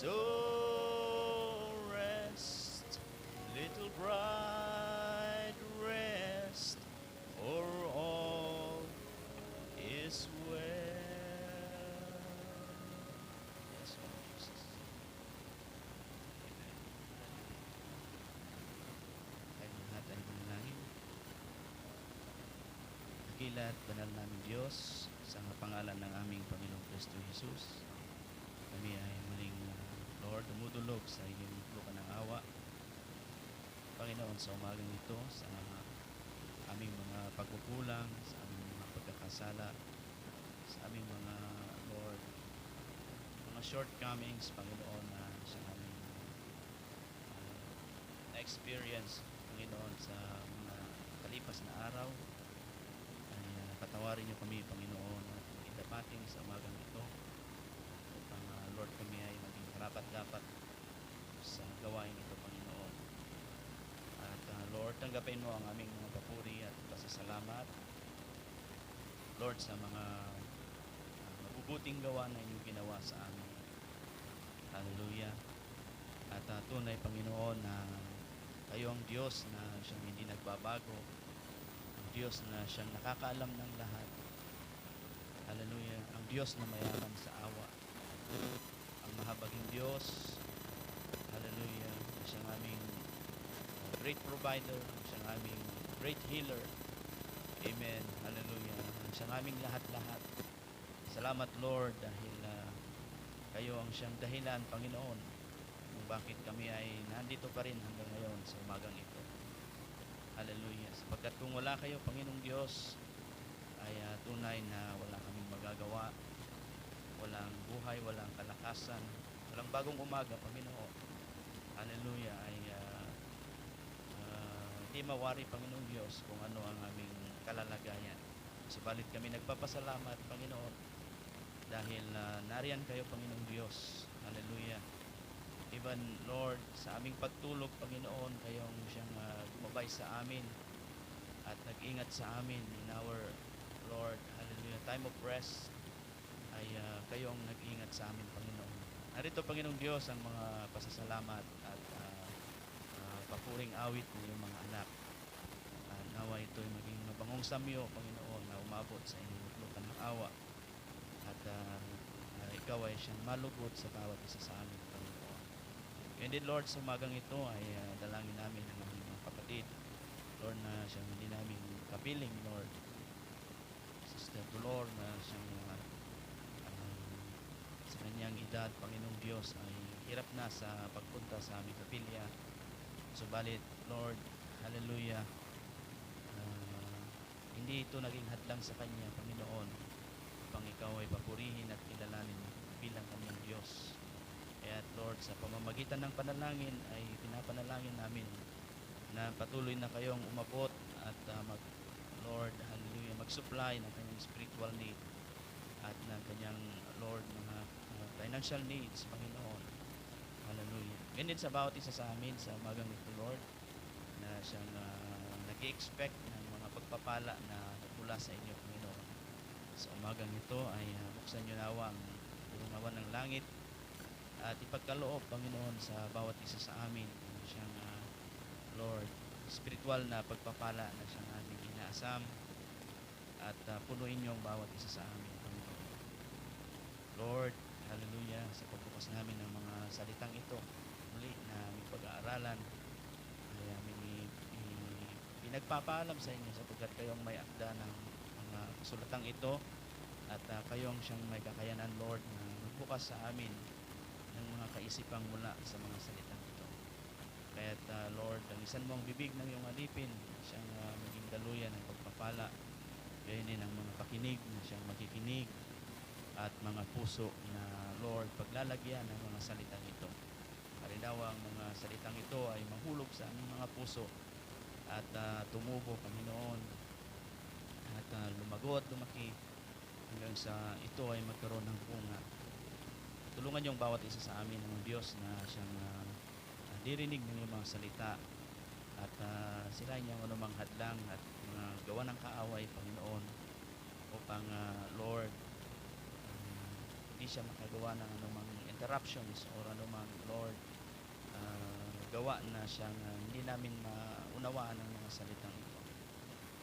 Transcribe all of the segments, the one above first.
So rest, little bride, rest, for all is well. Yes, Lord Jesus. Amen. Tayong lahat ay manalangin. Dakila at banal namin Diyos, sa pangalan ng aming Panginoong Kristo Jesus, kami ay muling, Lord, dumudulog sa iyong lupa ng awa. Panginoon, sa umagang ito, sa aming mga pagkukulang, sa aming mga pagkakasala, sa aming mga, Lord, mga shortcomings, Panginoon, na sa aming na-experience, Panginoon, sa mga kalipas na araw, ay patawarin niyo kami, Panginoon, at idapating sa umagang ito upang, Lord, kami ay maging karapat-dapat sa gawain ito, Panginoon. At Lord, tanggapin mo ang aming mga papuri at pasasalamat, Lord, sa mga mabubuting gawa na inyong ginawa sa amin. Hallelujah. At tunay, Panginoon, na kayo ang Diyos na siyang hindi nagbabago, ang Diyos na siyang nakakaalam ng lahat. Hallelujah. Ang Diyos na mayaman sa awa, ang mahabaging Diyos, hallelujah, na siyang aming great provider, siyang aming great healer. Amen. Hallelujah. Siyang aming lahat-lahat. Salamat, Lord, dahil kayo ang siyang dahilan, Panginoon, kung bakit kami ay nandito pa rin hanggang ngayon sa umagang ito. Hallelujah. Sapagkat kung wala kayo, Panginoong Diyos, ay tunay na wala kaming magagawa. Walang buhay, walang kalakasan, walang bagong umaga, Panginoon. Hallelujah. Ay hindi mawari, Panginoong Diyos, kung ano ang aming kalalagayan. Subalit kami nagpapasalamat, Panginoon, dahil nariyan kayo, Panginoong Diyos. Hallelujah. Even, Lord, sa aming pagtulog, Panginoon, kayong siyang gumabay sa amin at nag-ingat sa amin in our, Lord, hallelujah, time of rest, ay kayong nag-ingat sa amin, Panginoon. Narito, Panginoong Diyos, ang mga pasasalamat at papuring awit ng iyong mga anak. Nawa ito'y maging mabangong samyo, Panginoon, na umabot sa inyong lupan ng awa. At ikaw ay siyang malugod sa bawat isa sa amin, Panginoon. And then, Lord, sa umagang ito ay dalangin namin ang aming mga kapatid, Lord, na siyang hindi namin kapiling, Lord. Sister Dolor, na siyang sa kanyang edad, Panginoong Diyos, ay hirap na sa pagpunta sa aming kapilya. Subalit, Lord, hallelujah, hindi ito naging hadlang sa kanya, Panginoon, upang ikaw ay papurihin at kilalanin bilang kanyang Diyos. Kaya, Lord, sa pamamagitan ng panalangin ay pinapanalangin namin na patuloy na kayong umabot at Lord, hallelujah, mag-supply ng kanyang spiritual need at ng kanyang, Lord, mga financial needs, Panginoon. Hallelujah. Ganyan sa bawat isa sa amin sa umagang ito, Lord, na siyang nag-i-expect ng mga pagpapala na mula sa inyo, Panginoon. Sa umagang ito ay buksan niyo nawa ang tulungawan ng langit at ipagkaloob, Panginoon, sa bawat isa sa amin siyang, Lord, spiritual na pagpapala na siyang aming inaasam at punuin niyo ang bawat isa sa amin, Panginoon. Lord, hallelujah, sa pagbukas namin ng mga salitang ito muli na aming pag-aaralan ay aming pinagpapaalam sa inyo sapagkat kayong may akda ng mga kasulatang ito at kayong siyang may kakayanan, Lord, na magbukas sa amin ng mga kaisipang mula sa mga salitang ito. Kaya't Lord, dangisan mo ang bibig ng iyong alipin, siyang maging daluyan ng pagpapala, gayon din ang mga pakinig na siyang makikinig at mga puso na, Lord, paglalagyan ng mga salitang ito. Harinawa ang mga salitang ito ay mahulog sa aming mga puso at tumubo, Panginoon, at lumago at lumaki hanggang sa ito ay magkaroon ng bunga. Tulungan niyo ang bawat isa sa amin ng Diyos na siyang dirinig ng iyong mga salita at sirain niya ang anumang hadlang at mga gawa ng kaaway, Panginoon, upang, Lord, hindi siya makagawa ng anumang interruptions or anumang, Lord, gawa na siyang hindi namin maunawaan ang mga salitang ito.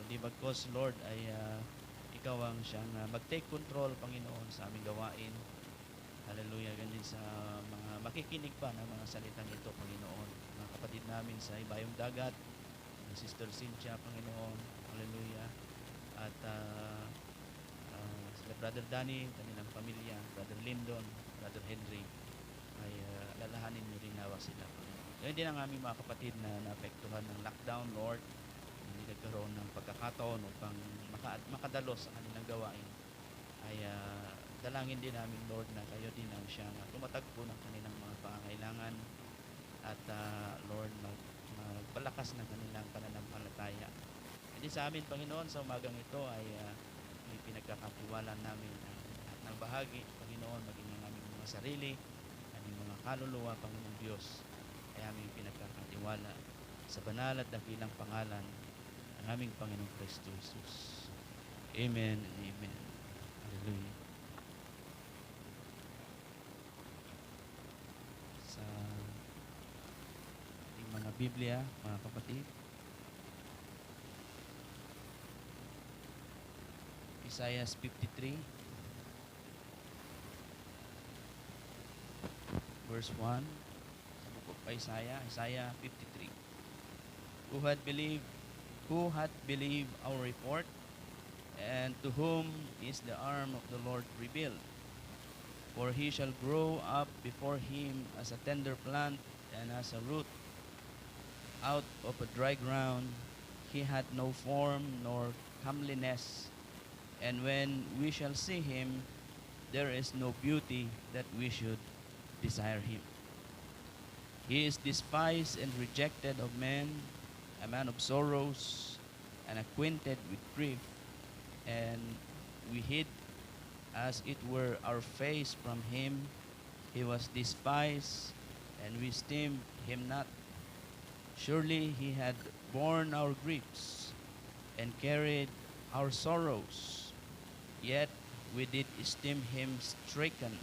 Kundi bagkos, Lord, ay ikaw ang siyang mag-take control, Panginoon, sa aming gawain. Hallelujah. Ganyan sa mga makikinig pa ng mga salitang ito, Panginoon. Mga kapatid namin sa ibayong dagat, Sister Cynthia, Panginoon. Hallelujah. At sila Brother Danny, kanilang pamilya, Brother Lyndon, Brother Henry, ay lalahanin niyo rin nawa sila, Panginoon. Ganyan din ang aming mga kapatid na naapektuhan ng lockdown, Lord. Hindi nagkaroon ng pagkakataon upang makadalo sa kanilang gawain. Ay dalangin din namin, Lord, na kayo din ang siyang tumatagpo ng kanilang mga pangangailangan at Lord, magpalakas ng kanilang pananampalataya. Hindi sa amin, Panginoon, sa umagang ito ay may pinagkakatiwala namin ang lahat ng bahagi, Panginoon, maging ang aming mga sarili, aming mga kaluluwa, Panginoon Diyos, ay aming pinagkakatiwala sa banal at dakilang pangalan ng aming Panginoong Kristo Jesus. Amen and amen. Hallelujah. Sa ating mga Biblia, mga kapatid, Isaiah 53, verse 1, sa book of Isaiah, Isaiah 53. Who had believed our report, and to whom is the arm of the Lord revealed? For he shall grow up before him as a tender plant, and as a root out of a dry ground. He had no form nor comeliness, and when we shall see him, there is no beauty that we should desire him. He is despised and rejected of men, a man of sorrows, and acquainted with grief, and we hid as it were our face from him. He was despised, and we esteemed him not. Surely he had borne our griefs and carried our sorrows. Yet we did esteem him stricken,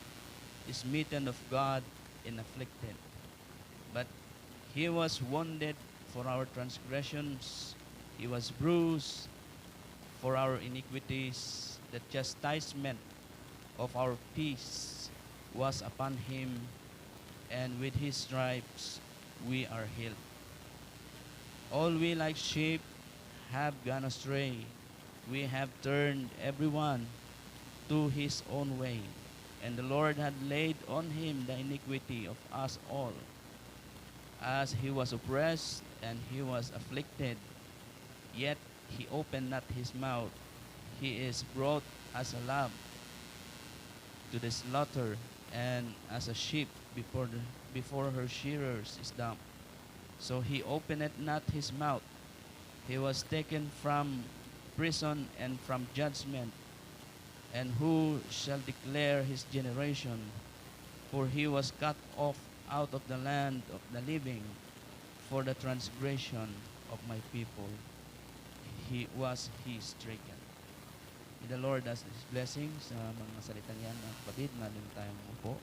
smitten of God, and afflicted. But he was wounded for our transgressions, he was bruised for our iniquities. The chastisement of our peace was upon him, and with his stripes we are healed. All we like sheep have gone astray. We have turned everyone to his own way, and the Lord had laid on him the iniquity of us all. As he was oppressed and he was afflicted, yet he opened not his mouth. He is brought as a lamb to the slaughter, and as a sheep before her shearers is dumb. So he opened not his mouth. He was taken from prison and from judgment. And who shall declare his generation? For he was cut off out of the land of the living. For the transgression of my people he stricken. May the Lord has His blessing sa mga salita niyan, mga kapatid. Nalim tayong upo.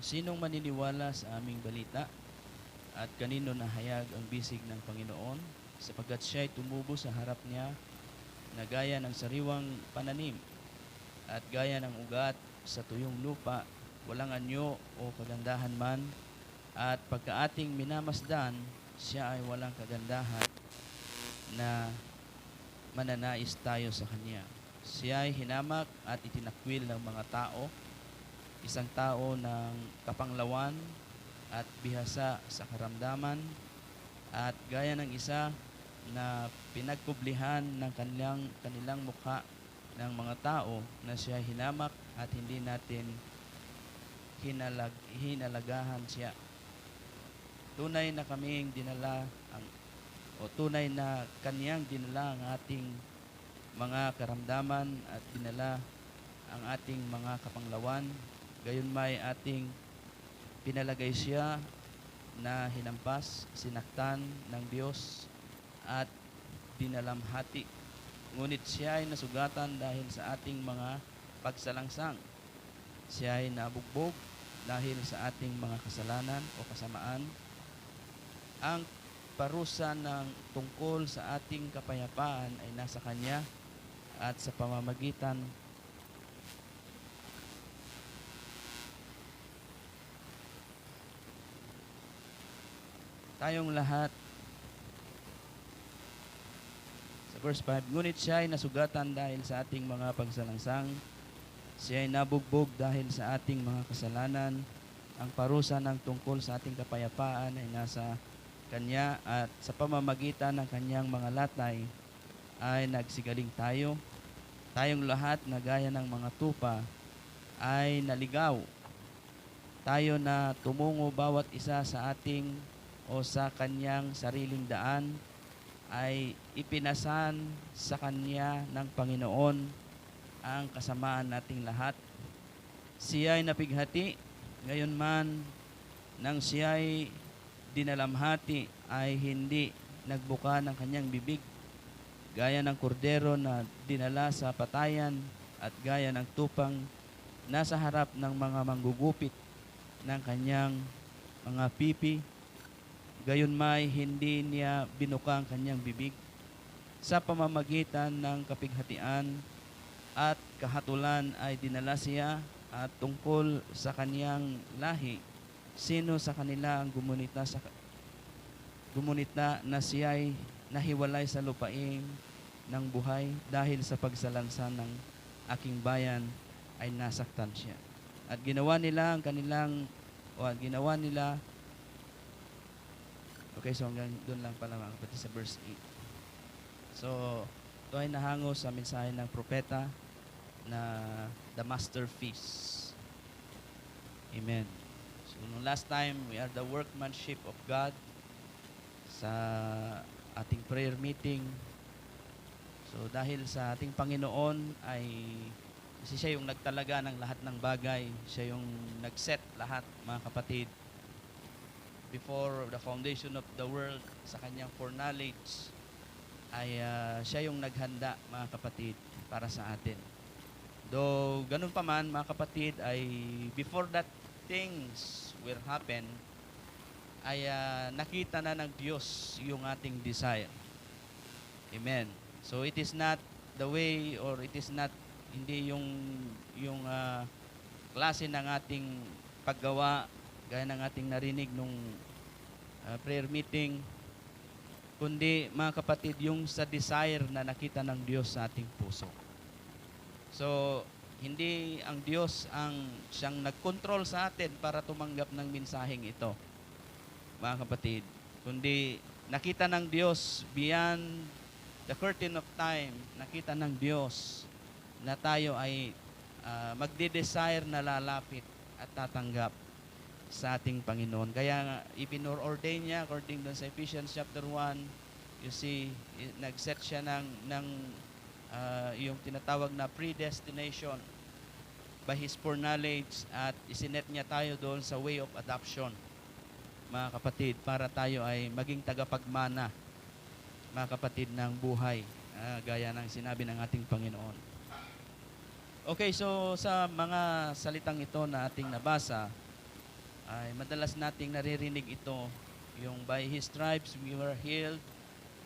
Sinong maniniwala sa aming balita at kanino nahayag ang bisig ng Panginoon, sapagkat siya'y tumubo sa harap niya na gaya ng sariwang pananim at gaya ng ugat sa tuyong lupa, walang anyo o kagandahan man, at pagkaating minamasdan, siya ay walang kagandahan na mananais tayo sa kanya. Siya ay hinamak at itinakwil ng mga tao, isang tao ng kapanglawan at bihasa sa karamdaman, at gaya ng isa na pinagkublihan ng kanilang mukha ng mga tao, na siya hinamak at hindi natin hinalagahan siya. Tunay na kaming dinala tunay na kaniyang dinala ang ating mga karamdaman at dinala ang ating mga kapanglawan, gayon may ating pinalagay siya na hinampas, sinaktan ng Diyos at dinalamhati. Ngunit siya ay nasugatan dahil sa ating mga pagsalangsang. Siya ay nabugbog dahil sa ating mga kasalanan o kasamaan. Ang parusa ng tungkol sa ating kapayapaan ay nasa Kanya at sa pamamagitan tayong lahat. Sa verse 5, ngunit siya ay nasugatan dahil sa ating mga pagsalangsang. Siya ay nabugbog dahil sa ating mga kasalanan. Ang parusa ng tungkol sa ating kapayapaan ay nasa Kanya at sa pamamagitan ng Kanyang mga latay ay nagsigaling tayo. Tayong lahat na gaya ng mga tupa ay naligaw. Tayo na tumungo bawat isa sa ating o sa Kanyang sariling daan ay ipinasan sa Kanya ng Panginoon ang kasamaan nating lahat. Siya ay napighati, ngayon man nang siya ay dinalamhati ay hindi nagbuka ng kanyang bibig, gaya ng kordero na dinala sa patayan at gaya ng tupang nasa harap ng mga manggugupit ng kanyang mga pipi, gayon may hindi niya binuka ang kanyang bibig. Sa pamamagitan ng kapighatian at kahatulan ay dinala siya, at tungkol sa kaniyang lahi, sino sa kanila ang gumunita na siya ay nahiwalay sa lupain ng buhay dahil sa pagsalansan ng aking bayan ay nasaktan siya. At ginawa nila okay, so hanggang doon lang pala mga kapatid sa verse 8. So, ito ay nahango sa mensahe ng propeta na the masterpiece. Amen. So, nung last time, we are the workmanship of God sa ating prayer meeting. So, dahil sa ating Panginoon ay kasi siya yung nagtalaga ng lahat ng bagay. Siya yung nag-set lahat, mga kapatid. Before the foundation of the world, sa kanyang foreknowledge, ay siya yung naghanda, mga kapatid, para sa atin. Though ganun pa man, mga kapatid, ay before that things will happen, ay nakita na ng Diyos yung ating desire. Amen. So it is not the way, or it is not, hindi yung klase ng ating paggawa, gaya ng ating narinig nung prayer meeting, kundi mga kapatid, yung sa desire na nakita ng Diyos sa ating puso. So, hindi ang Diyos ang siyang nag-control sa atin para tumanggap ng mensaheng ito, mga kapatid. Kundi nakita ng Diyos beyond the curtain of time, nakita ng Diyos na tayo ay magde-desire na lalapit at tatanggap sa ating Panginoon. Kaya nga, ipinor-ordain niya according to sa Ephesians chapter 1, you see, nag-set siya ng yung tinatawag na predestination by His foreknowledge, at isinet niya tayo doon sa way of adoption, mga kapatid, para tayo ay maging tagapagmana, mga kapatid, ng buhay, gaya ng sinabi ng ating Panginoon. Okay, so sa mga salitang ito na ating nabasa, ay madalas nating naririnig ito, yung by His stripes we were healed.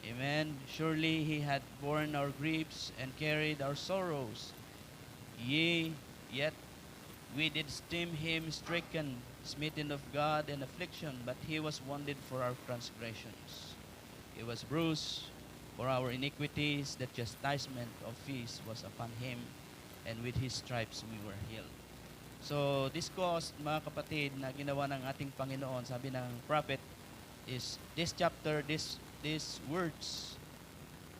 Amen. Surely He had borne our griefs and carried our sorrows. Yet we did esteem Him stricken, smitten of God, and affliction, but He was wounded for our transgressions. He was bruised for our iniquities. The chastisement of peace was upon Him, and with His stripes we were healed. So this cause, mga kapatid, na ginawa ng ating Panginoon, sabi ng prophet, is this chapter, these words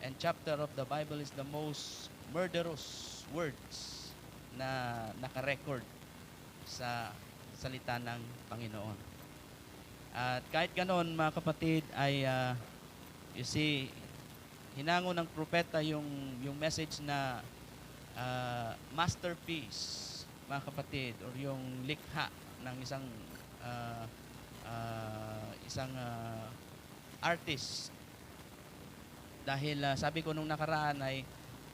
and chapter of the Bible is the most murderous words na nakarecord sa salita ng Panginoon. At kahit ganon, mga kapatid, ay you see, hinango ng propeta yung message na masterpiece. mga kapatid, or yung likha ng ah, isang artist. Dahil sabi ko nung nakaraan ay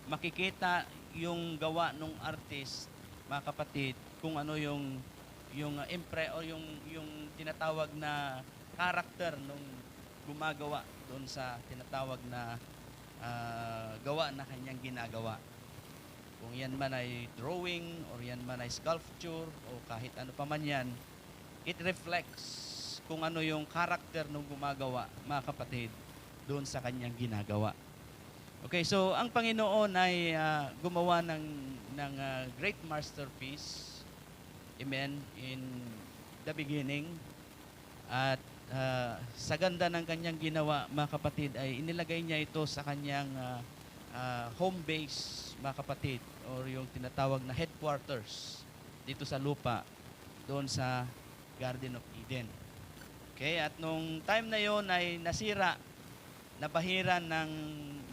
makikita yung gawa ng artist, mga kapatid, kung ano yung impre o yung tinatawag na character nung gumagawa doon sa tinatawag na gawa na kanyang ginagawa. Kung yan man ay drawing or yan man ay sculpture o kahit ano pa man yan, it reflects kung ano yung character ng gumagawa, mga kapatid, doon sa kanyang ginagawa. Okay, so ang Panginoon ay gumawa ng great masterpiece, amen, in the beginning. At sa ganda ng kanyang ginawa, mga kapatid, ay inilagay niya ito sa kanyang home base, mga kapatid, or yung tinatawag na headquarters dito sa lupa, doon sa Garden of Eden. Okay, at nung time na yon ay nasira, nabahiran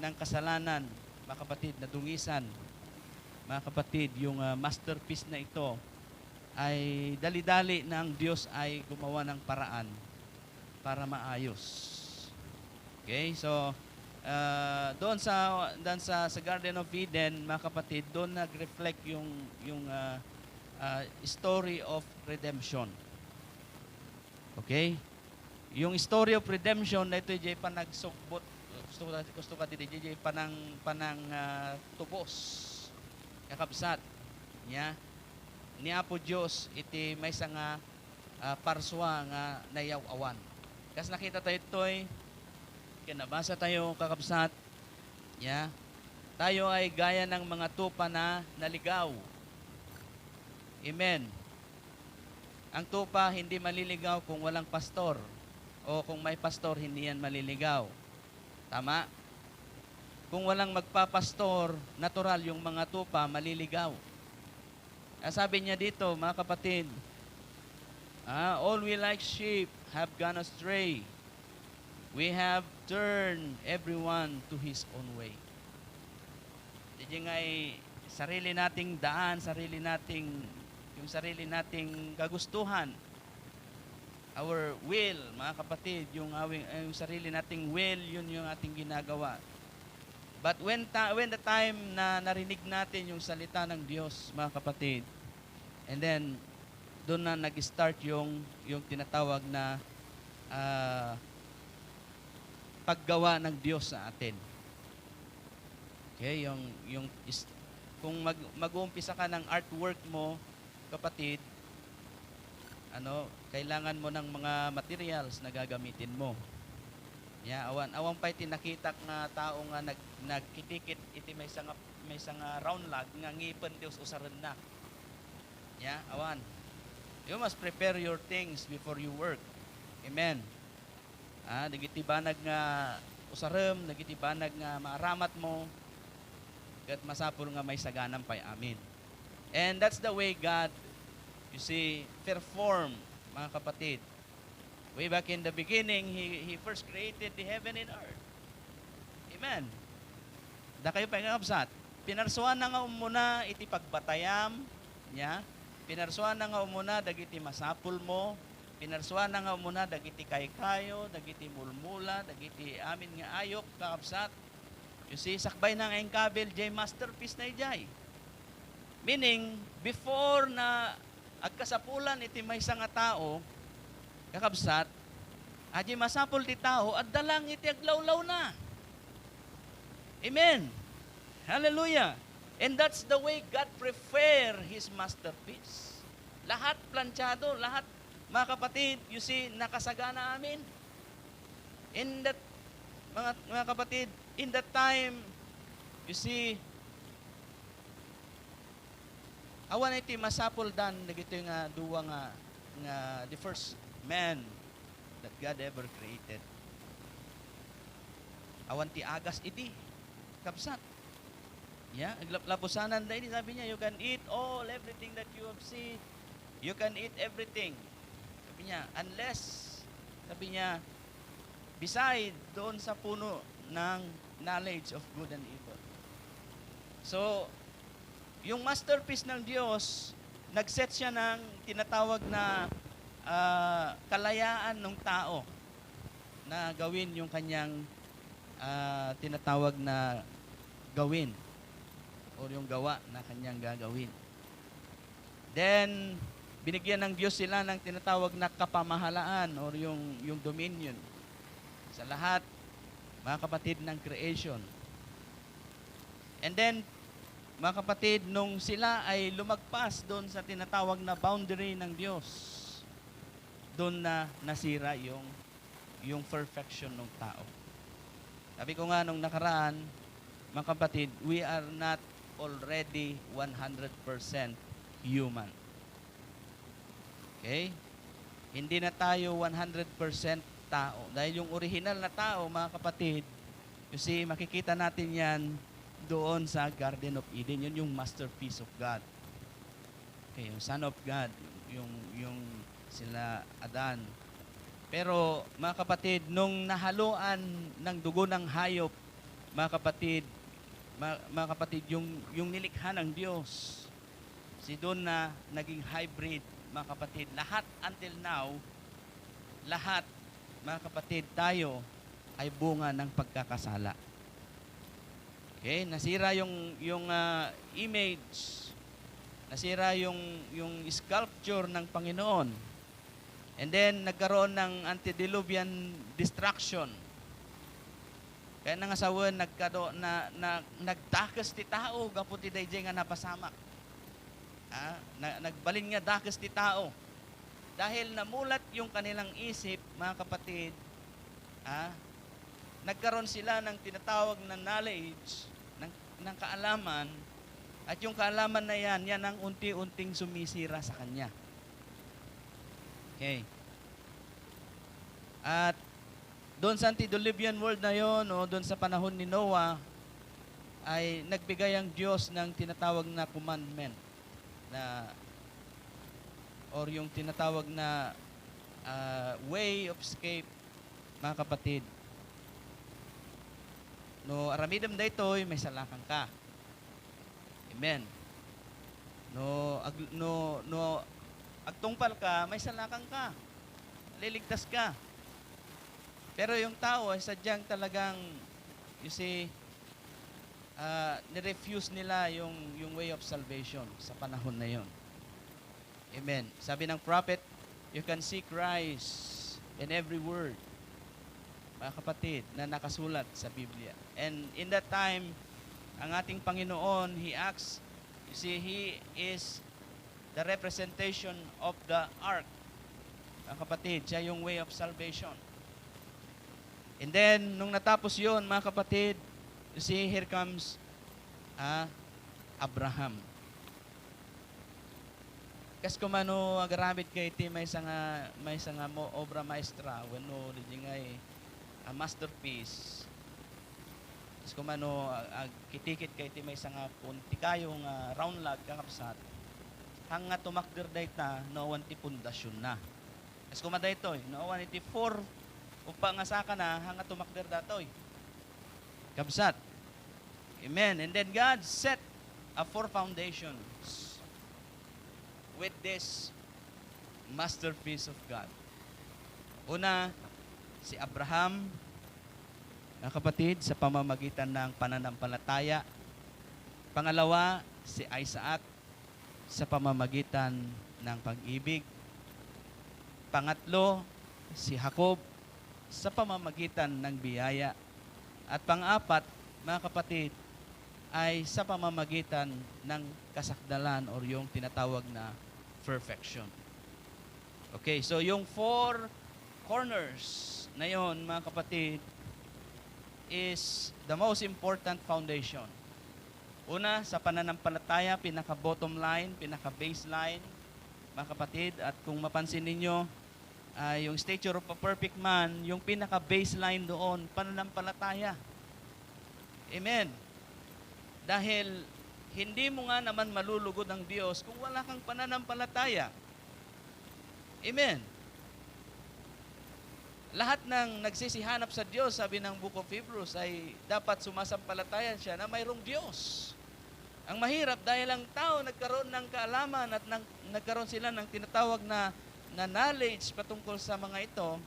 ng kasalanan, mga kapatid, na dungisan. Mga kapatid, yung masterpiece na ito ay dali-dali na ang Diyos ay gumawa ng paraan para maayos. Okay, so doon sa Garden of Eden, mga kapatid, doon nag-reflect yung story of redemption. Okay? Yung story of redemption na ito jay panagsugbot, gusto ka dito jay panang tubos kakabsat nya ni Apo Dios iti may nga parswa nga nayaw awan. Kas nakita tayo ito'y kinabasa tayo kakabsat nya tayo ay gaya ng mga tupa na naligaw. Amen. Ang tupa hindi maliligaw kung walang pastor. O kung may pastor, hindi yan maliligaw. Tama? Kung walang magpapastor, natural yung mga tupa maliligaw. Sabi niya dito, mga kapatid, all we like sheep have gone astray. We have turned everyone to his own way. Hindi nga sarili nating daan, yung sarili nating kagustuhan, our will, mga kapatid, yung sarili nating will, yun yung ating ginagawa. But when the time na narinig natin yung salita ng Diyos, mga kapatid, and then doon na nag-start yung tinatawag na paggawa ng Diyos sa atin. Okay, kung mag-uumpisa ka ng artwork mo, kapatid, kailangan mo ng mga materials na gagamitin mo. Awan pa'y tinakita nga tao nga nagkitikit iti may sanga round log nga ngipon Dios usaran na. Awan. You must prepare your things before you work. Amen. Dagiti banag nga usarem, dagiti banag nga maaramat mo, ket masapul nga may saganam pa'y amin. And that's the way God, you see, perform, mga kapatid. Way back in the beginning, He first created the heaven and earth. Amen. Da kayo pangabsat. Pinarsuan na nga muna iti pagbatayam niya. Pinarsuan na nga muna dagiti masapul mo. Pinarsuan na nga muna dagiti kaykayo, dagiti mulmula, dagiti amin nga ayok, kakabsat. You see, sakbay na nga yung kabel, jay masterpiece na ijay. Meaning, before na agkasapulan iti maysa nga tao, kakabsat, aji masapul ti tao, at dalang iti aglawlaw na. Amen. Hallelujah. And that's the way God prepare His masterpiece. Lahat planchado, lahat, mga kapatid, you see, nakasagana amin. In that, mga kapatid, in that time, you see, awan iti masapul dan, nagito nga duwa nga the first man that God ever created. Awan ti agas iti kapsat. Aglapusanan da ini, sabi niya, you can eat everything that you have seen. You can eat everything. Sabi niya, unless, sabi niya, beside doon sa puno ng knowledge of good and evil. So, yung masterpiece ng Diyos, nag-set siya ng tinatawag na kalayaan ng tao na gawin yung kanyang tinatawag na gawin o yung gawa na kanyang gagawin. Then, binigyan ng Diyos sila ng tinatawag na kapamahalaan or yung dominion sa lahat, mga kapatid, ng creation. And then, mga kapatid, nung sila ay lumagpas doon sa tinatawag na boundary ng Diyos, doon na nasira yung perfection ng tao. Sabi ko nga nung nakaraan, mga kapatid, we are not already 100% human. Okay? Hindi na tayo 100% tao. Dahil yung original na tao, mga kapatid, you see, makikita natin yan doon sa Garden of Eden. Yun yung masterpiece of God. Okay, yung Son of God, yung sila Adan. Pero, mga kapatid, nung nahaluan ng dugo ng hayop, mga kapatid, yung nilikha ng Diyos, si doon na naging hybrid, mga kapatid. Lahat until now, lahat, mga kapatid, tayo ay bunga ng pagkakasala. Okay, nasira yung image, nasira yung sculpture ng Panginoon. And then nagkaroon ng antediluvian destruction. Kaya nga sawan nagdakas ti tao gaputi dayjay nga napasamak. Nagbalin nga dakas ti tao. Dahil namulat yung kanilang isip, mga kapatid, nagkaroon sila ng tinatawag na knowledge, ng kaalaman, at yung kaalaman na yan ang unti-unting sumisira sa kanya. Okay. At doon sa antediluvian world na yon, o doon sa panahon ni Noah, ay nagbigay ang Diyos ng tinatawag na commandment, na or yung tinatawag na way of escape, mga kapatid. No aramidam daytoy may salakang ka. Amen. No agtungpal ka, may salakang ka. Liligtas ka. Pero yung tao ay sadyang talagang, you see, nirefuse nila yung way of salvation sa panahon na yon. Amen. Sabi ng prophet, you can see Christ in every word, mga kapatid, na nakasulat sa Biblia. And in that time, ang ating Panginoon, He acts, you see, He is the representation of the ark. Mga kapatid, siya yung way of salvation. And then, nung natapos yon, mga kapatid, you see, here comes Abraham. Kas kumano agaramit kay ti may sanga mo obra maestra wenno di ngay masterpiece. Kas kumano kitikit kay ti may sanga punti kayo nga round log kakapsat. Hanga tumakder dayta no wan ti pundasyon na. Kas kumada ito no wan ti 4 upa nga saka na hanga tumakder datoy. Kapsat. Amen. And then God set a 4 foundations with this masterpiece of God. Una, si Abraham, mga kapatid, sa pamamagitan ng pananampalataya. Pangalawa, si Isaac, sa pamamagitan ng pag-ibig. Pangatlo, si Jacob, sa pamamagitan ng biyaya. At pang-apat, mga kapatid, ay sa pamamagitan ng kasakdalan or yung tinatawag na perfection. Okay, so yung 4 corners na yon, mga kapatid, is the most important foundation. Una, sa pananampalataya, pinaka-bottom line, pinaka-baseline, mga kapatid, at kung mapansin ninyo, yung stature of a perfect man, yung pinaka-baseline doon, pananampalataya. Amen. Dahil hindi mo nga naman malulugod ang Diyos kung wala kang pananampalataya. Amen. Lahat ng nagsisihanap sa Diyos, sabi ng Book of Hebrews, ay dapat sumasampalatayan siya na mayroong Diyos. Ang mahirap dahil ang tao nagkaroon ng kaalaman at nagkaroon sila ng tinatawag na knowledge patungkol sa mga ito,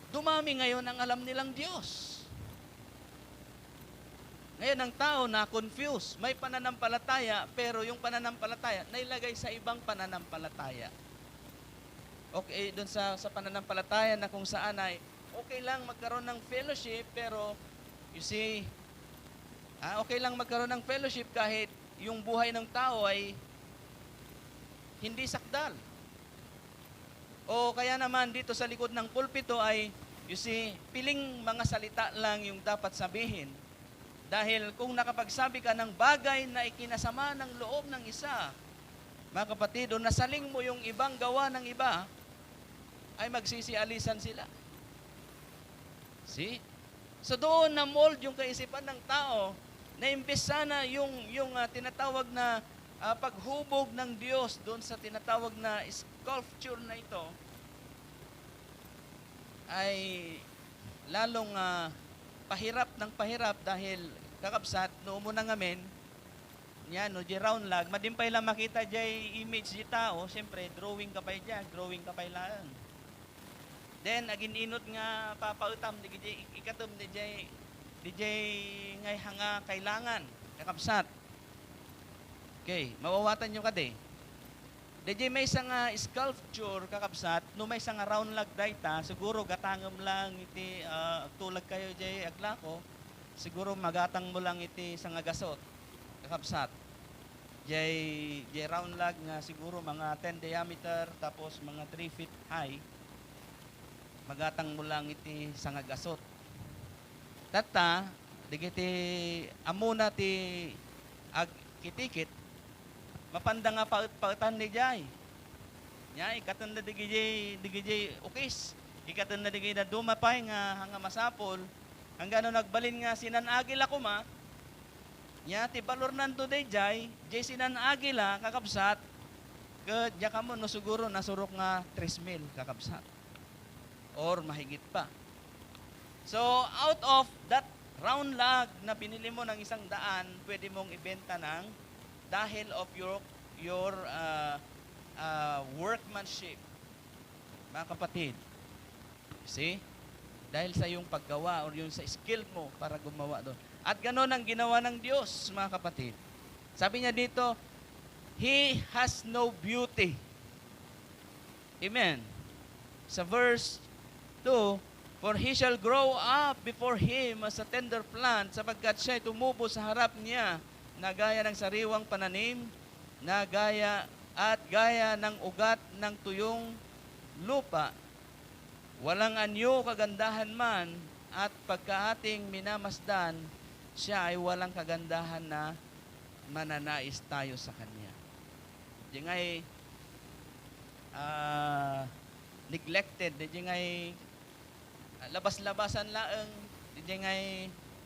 dumami ngayon ang alam nilang Diyos. Ngayon ang tao na confused, may pananampalataya pero yung pananampalataya nailagay sa ibang pananampalataya. Okay, doon sa pananampalataya na kung saan ay okay lang magkaroon ng fellowship pero you see, okay lang magkaroon ng fellowship kahit yung buhay ng tao ay hindi sakdal. O kaya naman dito sa likod ng pulpito ay, you see, piling mga salita lang yung dapat sabihin. Dahil kung nakapagsabi ka ng bagay na ikinasama ng loob ng isa, mga kapatid, o nasaling mo yung ibang gawa ng iba, ay magsisialisan sila. See? So doon na mold yung kaisipan ng tao na imbes sana yung tinatawag na paghubog ng Diyos doon sa tinatawag na sculpture na ito ay lalong pahirap ng pahirap dahil kakabsat no mo na ngamen yan no di round lag madimpay lang makita jay image di tao siyempre drawing ka pa lang then agin inot nga papautam di ikatom di jay ngay hanga kailangan kakabsat. Okay, mawawatan nyo kade. DJ may isang sculpture kakabsat, no may isang round lag dayta, siguro gatangam lang iti tulag kayo jay aglako, siguro magatang mo lang iti isang gasot kakabsat. Jay round lag nga siguro mga 10 diameter tapos mga 3 feet high. Magatang mo lang iti isang gasot. Tata, digiti amuna ti kitikit mapanda nga pautan ni jay. Nya ikatanda digijay ukis. Ikatanda digijay na dumapay nga hanga masapol. Hanggang nagbalin nga sinan agila kuma. Nya ti balor nanto jay sinan agila kakabsat. Ket nya kamo no siguro nasurok nga 3,000 kakabsat. Or mahigit pa. So out of that round log na binili mo ng 100, pwede mong ibenta ng dahil of your workmanship. Mga kapatid, see? Dahil sa iyong paggawa or yung sa skill mo para gumawa doon. At ganoon ang ginawa ng Diyos, mga kapatid. Sabi niya dito, He has no beauty. Amen. Sa verse 2, for he shall grow up before him as a tender plant, sapagkat siya'y tumubo sa harap niya, na gaya ng sariwang pananim, na gaya ng ugat ng tuyong lupa. Walang anyo kagandahan man, at pagkaating minamasdan, siya ay walang kagandahan na mananais tayo sa kanya. Di ngay neglected, di ngay labas-labasan laeng, di ngay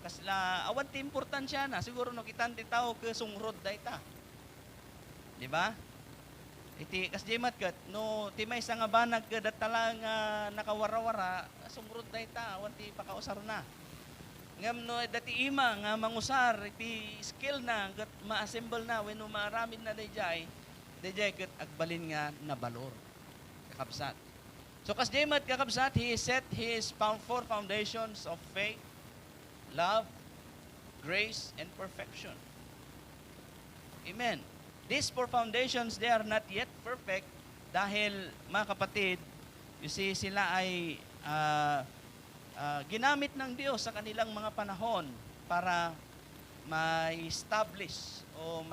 kasla awan ti importansya na siguro no kitan ti tao ke sungrod dayta. Di ba? Iti kasjemat ket no ti maysa nga banag ket datala nga nakawara-wara sungrod dayta awan ti pakausar na. Ngam no dati ima nga mangusar iti skill na ket ma-assemble na wenno maaramin na dayjay ket agbalin nga nabalor. Kakabsat. So kasjemat kakabsat, he set his four foundations of faith, love, grace, and perfection. Amen. These 4 foundations, they are not yet perfect dahil, mga kapatid, you see, sila ay ginamit ng Diyos sa kanilang mga panahon para ma-establish o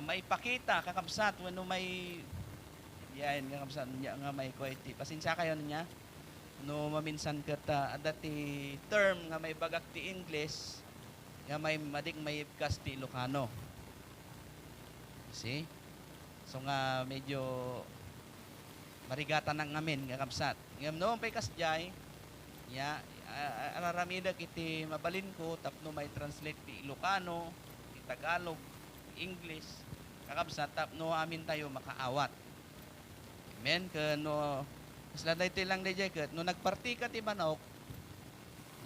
maipakita, kakabsat, when may yan, kakabsat, nga may kweti. Pasensya kayo niya. No maminsan kata adati term nga may bagak ti English nga may madik may ibkas ti Ilocano. See? So nga medyo marigatan ng amin nga kapsat. Ngam no pay kasjay ya araramidag iti mabalin ko tapno may translate ti Ilocano, ti Tagalog, English. Kakabsat tapno amin tayo makaawat. Amen. Kano Kasla daytoy lang day ket no nagparti ka ti manok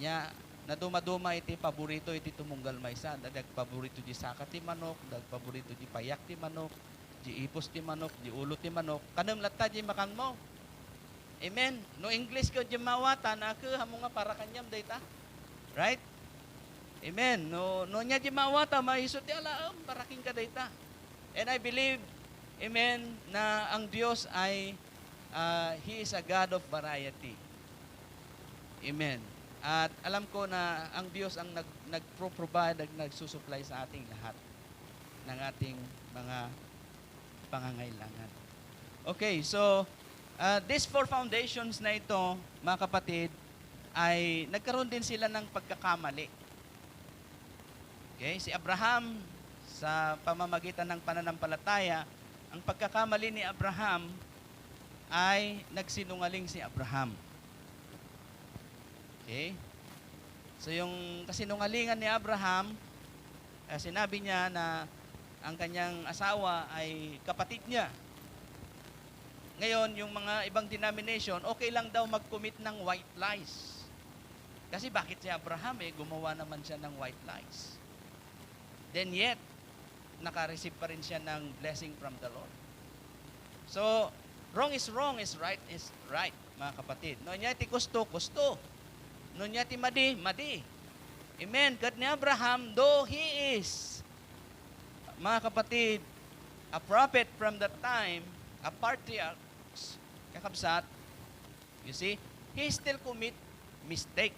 nya na dumaduma iti paborito iti tumunggal maysa, dag paborito di saka ti manok, dag paborito di payak ti manok, di ipos ti manok, di ulo ti manok, kanam latta di makan mo. Amen. No English ko di mawata na ako hamo nga para kanyam data. Right? Amen. No nya di mawata maisot ti alaam para king ka data. And I believe, amen, na ang Diyos ay He is a God of variety. Amen. At alam ko na ang Diyos ang nagpro-provide, nagsusupply sa ating lahat ng ating mga pangangailangan. Okay, so these 4 foundations na ito, mga kapatid, ay nagkaroon din sila ng pagkakamali. Okay, si Abraham, sa pamamagitan ng pananampalataya, ang pagkakamali ni Abraham ay nagsinungaling si Abraham. Okay? So yung kasinungalingan ni Abraham, sinabi niya na ang kanyang asawa ay kapatid niya. Ngayon, yung mga ibang denomination, okay lang daw mag-commit ng white lies. Kasi bakit si Abraham gumawa naman siya ng white lies. Then yet, naka-receive pa rin siya ng blessing from the Lord. So, wrong, is right is right, mga kapatid. No niya ti kusto. No niya ti madi. Amen. God ni Abraham, though he is, mga kapatid, a prophet from that time, a patriarch, kakabsat, you see, he still commit mistake.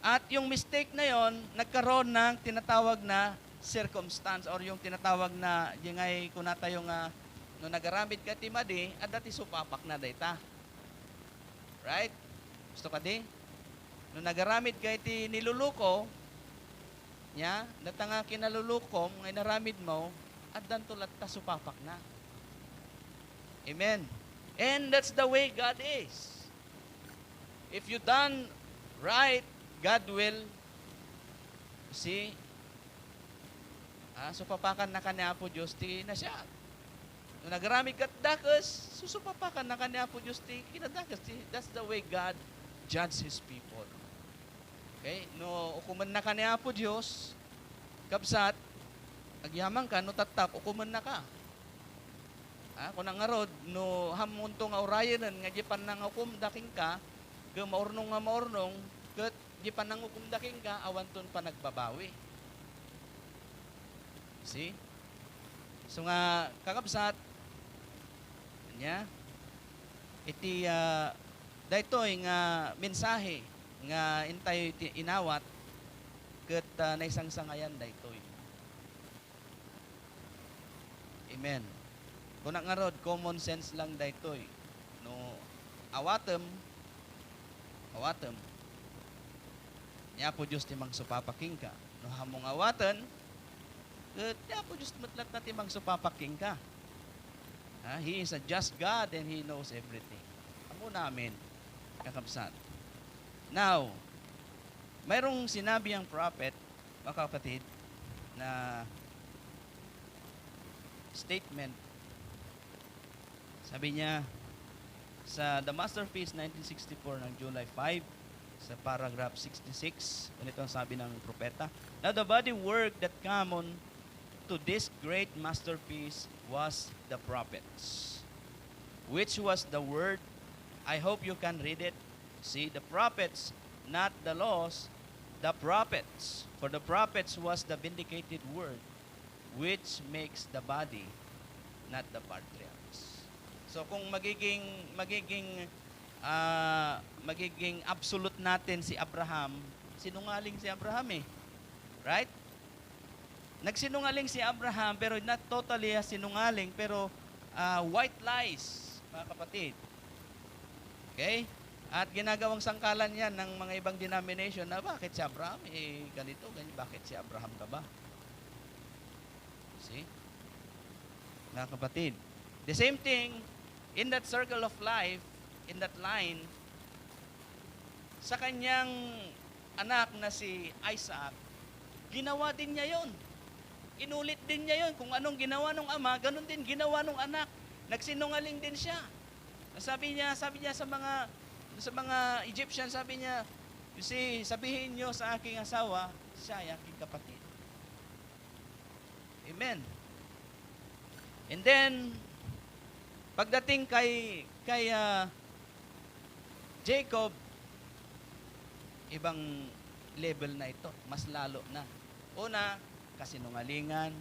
At yung mistake na yon, nagkaroon ng tinatawag na circumstance or yung tinatawag na, yung ay kunata yung no nagaramid ka ti madi, at dati supapak na data. Right? Gusto ka di? No nagaramid ka iti niluluko, nya, data nga kinalulukom, ngay naramid mo, at danto latta supapak na. Amen. And that's the way God is. If you done right, God will, see, supapakan na kanya po Diyos ti na siya. No nagaramid kat dakas, susupapakan na kanya po Diyos ti kinadakas. That's the way God judges His people. Okay? No, ukuman na kanya po Diyos, kapsat, agyaman ka, no tatap, ukuman na ka. Kung nangarod, no hamunto nga orayanan, nga jipan nang ukum daking ka, maurnong nga maurnong, kat jipan nang ukum daking ka, awanton pa nagbabawi. See? So nga, kakabsat, niya, iti, daytoy nga mensahe, nga intay inawat, kat naisang sangayan daytoy. Amen. Kung nga rod, common sense lang daytoy. No, awatem, niya po Diyos timang supapaking ka. No, hamong awatan, niya po Diyos matlat na timang supapaking ka. He is a just God and He knows everything. Amo namin, kakabsat. Now, mayroong sinabi ang prophet, mga kapatid, na statement. Sabi niya, sa The Masterpiece 1964 ng July 5, sa paragraph 66, ganito ang sabi ng propeta, "Now the body work that come on to this great masterpiece was the prophets, which was the word." I hope you can read it. See, the prophets, not the laws, the prophets. For the prophets was the vindicated word, which makes the body, not the patriarchs. So kung magiging absolute natin si Abraham, sinungaling si Abraham Right? Nagsinungaling si Abraham, pero not totally sinungaling, pero white lies, mga kapatid. Okay? At ginagawang sangkalan yan ng mga ibang denomination na bakit si Abraham, ganito, bakit si Abraham ka ba? See? Mga kapatid. The same thing, in that circle of life, in that line, sa kanyang anak na si Isaac, ginawa din niya yon. Inulit din niya yon. Kung anong ginawa ng ama, ganun din ginawa ng anak. Nagsinungaling din siya. Sabi niya sa mga Egyptian, sabi niya, You see, sabihin nyo sa aking asawa, siya ay aking kapatid. Amen. And then, pagdating kay Jacob, ibang level na ito, mas lalo na. Una, kasinungalingan,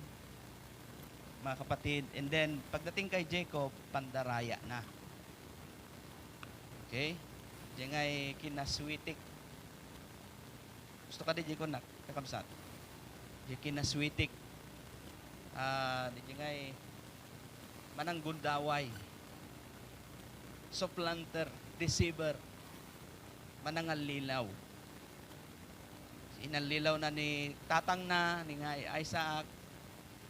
mga kapatid. And then, pagdating kay Jacob, pandaraya na. Okay? Diyan ngay kinaswitik. Gusto ka di ko nak kakamsat. Diyan kinaswitik. Diyan ngay mananggundaway. Supplanter, deceiver, manangallilaw. Inalilaw na ni tatang na, ni Isaac,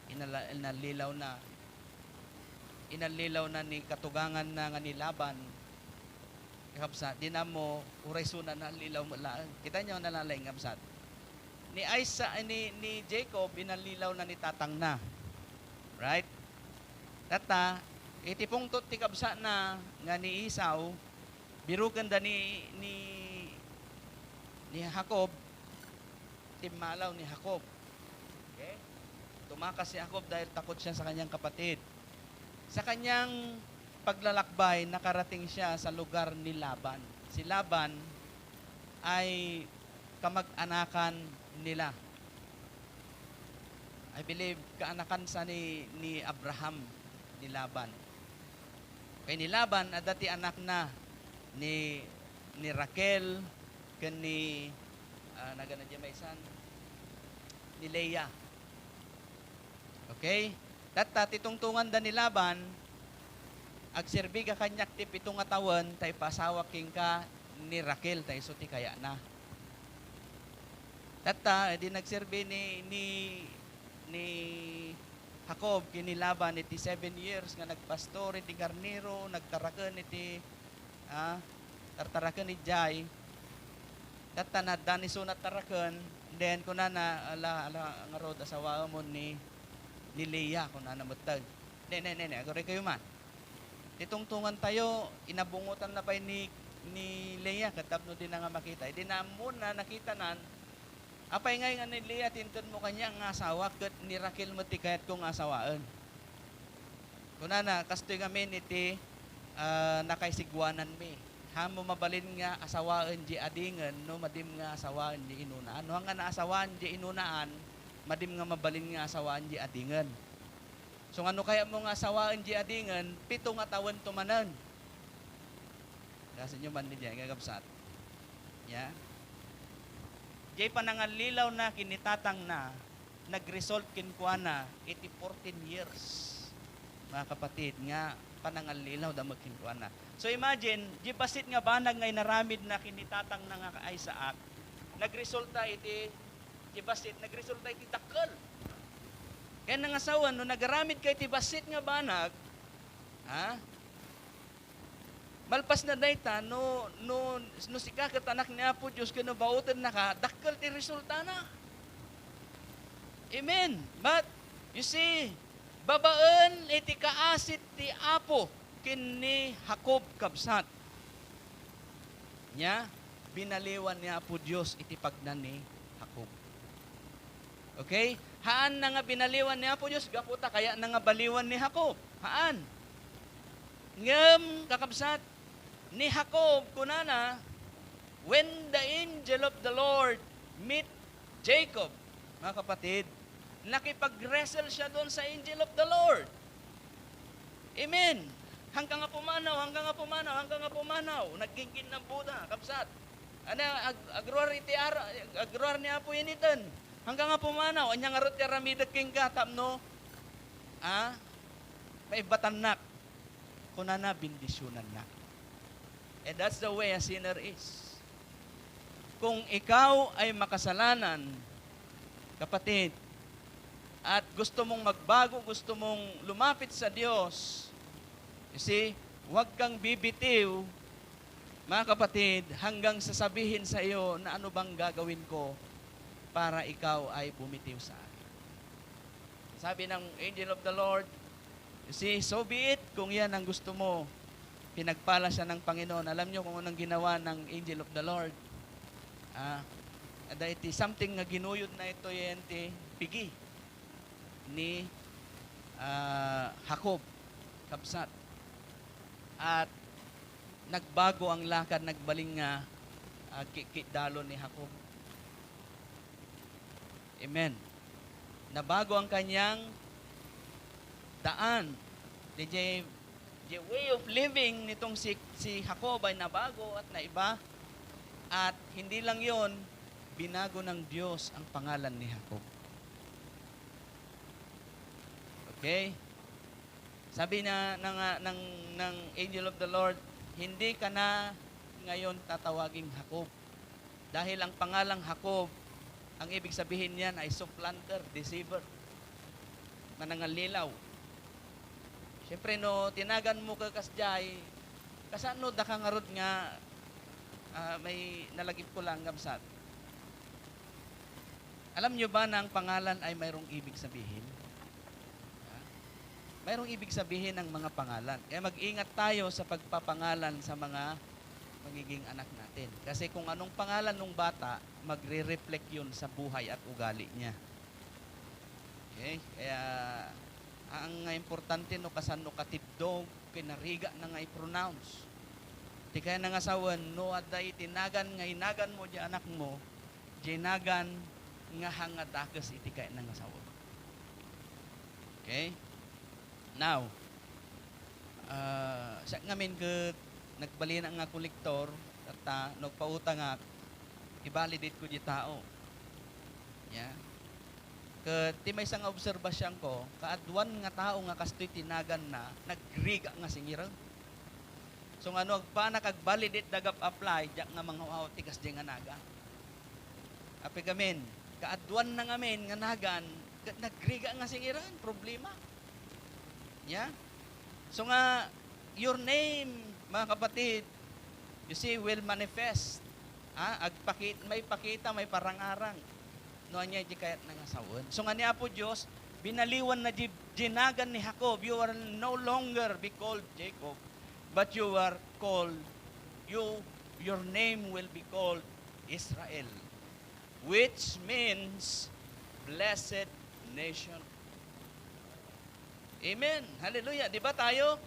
inalilaw na ni katugangan na nga ni Laban. Kapsat, di na mo, uray suna na lilaw mo lang. Kita nyo nalalay ng kapsat. Ni Jacob, inalilaw na ni tatang na. Right? Tata, itipong tot ti kapsat na nga ni Esau, birukan da ni Jacob, timalaw ni Jacob. Okay? Tumakas si Jacob dahil takot siya sa kanyang kapatid. Sa kanyang paglalakbay, nakarating siya sa lugar ni Laban. Si Laban ay kamag-anakan nila. I believe, kaanakan sa ni Abraham, ni Laban. Kaya ni Laban, dati anak na ni Raquel, kan ni ni Leah. Okay? Data, titungtungan da ni Laban, agserbi ka kanyak ti pitong atawan, tay pasawa king ka ni Raquel, tay suti kaya na. Data, di nagserbi ni Jacob, kini Laban, iti 7 years, nga nagpastor, iti garnero, nagtarakan, iti tartarakan ni Jai. Data, nadani sunat tarakan, then kunana, ala nga rod, asawa mo ni Leah, kunana matag. Ne, agore kayo man. Titungtungan tayo, inabungutan na pa ni Leah, katapno din na nga makita. Hindi na muna nakita nan, apay ngay nga ni Leah, tintun mo kanya ang asawa, kat ni Raquel mo ti kayat kong asawaan. Kunana, kastoy kami niti nakaisigwanan mi. Hamo mabalin nga asawaan di adingan, no madim nga asawaan di inunaan. No nga na asawaan di inunaan, madim nga mabalin nga asawaan di adingan. So ano kaya mo nga asawaan di adingan, 7 nga taon tumanan. Kasi nyo man din yan, gagabsat. Yeah? Di panangalilaw na, kinitatang na, nag-result kinkwana, 14 years. Mga kapatid, nga panangalilaw da magkinkwana. So imagine, di basit nga banag ngay naramid na kinitatang na nga ka Isaac, nagresulta iti, di basit, nagresulta iti takal. Kaya nang asawan, no nagaramid kay iti basit nga banag, malpas na dayta, no sikakat anak ni Apo Diyos, kano bautan na ka, dakal ti resulta na. Amen. But, you see, babaan iti kaasit ti Apo, kini Jacob kabsat. Nya, binaliwan ni Apo Diyos iti pagnan ni Jacob. Okay? Haan na nga binaliwan ni Apo Diyos, gaputa kaya na nga baliwan ni Jacob. Haan? Ngam, kakabsat, ni Jacob, kunana, when the angel of the Lord meet Jacob, mga kapatid, nakipag-wrestle siya doon sa angel of the Lord. Amen. Hanggang nga pumanaw, nagkingkin ng Buddha, kapsat. Agruar ni Apo initan. Hanggang nga pumanaw, anyang arot ya ramidat king katam, no? May batanak. Kunana, bindisyonan na. And that's the way a sinner is. Kung ikaw ay makasalanan, kapatid, at gusto mong magbago, gusto mong lumapit sa Diyos, you see, huwag kang bibitiw, mga kapatid, hanggang sasabihin sa iyo na ano bang gagawin ko para ikaw ay bumitiw sa akin. Sabi ng angel of the Lord, you see, so be it, kung yan ang gusto mo, pinagpala siya ng Panginoon. Alam niyo kung anong ginawa ng angel of the Lord? Ah, ada iti something nga ginuyod na ito yan ti pigi ni Jacob kabsat. At nagbago ang lakad, nagbaling nga kikidalo ni Jacob. Amen. Nabago ang kanyang daan. The way of living nitong si Jacob ay nabago at naiba. At hindi lang yon, binago ng Diyos ang pangalan ni Jacob. Okay? Sabi na ng angel of the Lord, hindi ka na ngayon tatawaging Jacob. Dahil ang pangalang Jacob, ang ibig sabihin niyan ay supplanter, deceiver, manangalilaw. Siyempre no, tinagan mo ka kasjay, kasano da ka ngarod nga may nalagip ko lang gamsat. Alam nyo ba na ang pangalan ay mayroong ibig sabihin? Mayroong ibig sabihin ng mga pangalan. Kaya mag-ingat tayo sa pagpapangalan sa mga magiging anak natin. Kasi kung anong pangalan ng bata, magre-reflect yun sa buhay at ugali niya. Okay? Kaya ang importante no kasano katibdog, kinariga na nga i-pronounce. Di kaya nangasawan, no aday tinagan nga inagan mo di anak mo, jinagan nga hangadakas iti kaya nangasawan. Okay? Now, sa ngamin ke nagbalina nga kolektor at nagpautang nga i-validate ko di tao. Yeah. Ket ti may isang obserbasyon ko, kaadwan nga tao nga kastoy tinagan na nagriga nga singirang. So ngano agpa nakag-validate dagap apply jak nga manghaw tigas di nga naga. Api gamin, kaadwan na ngamin nga nagan nagriga nga singirang problema. Yeah? So nga, your name, mga kapatid, you see, will manifest. May pakita, may parang-arang. No, niya, di kaya't nangasawon. So nga niya po Diyos, binaliwan na jinagan ni Jacob, you are no longer be called Jacob, but you are called, your name will be called Israel, which means blessed nation. Amen. Hallelujah. Di ba tayo?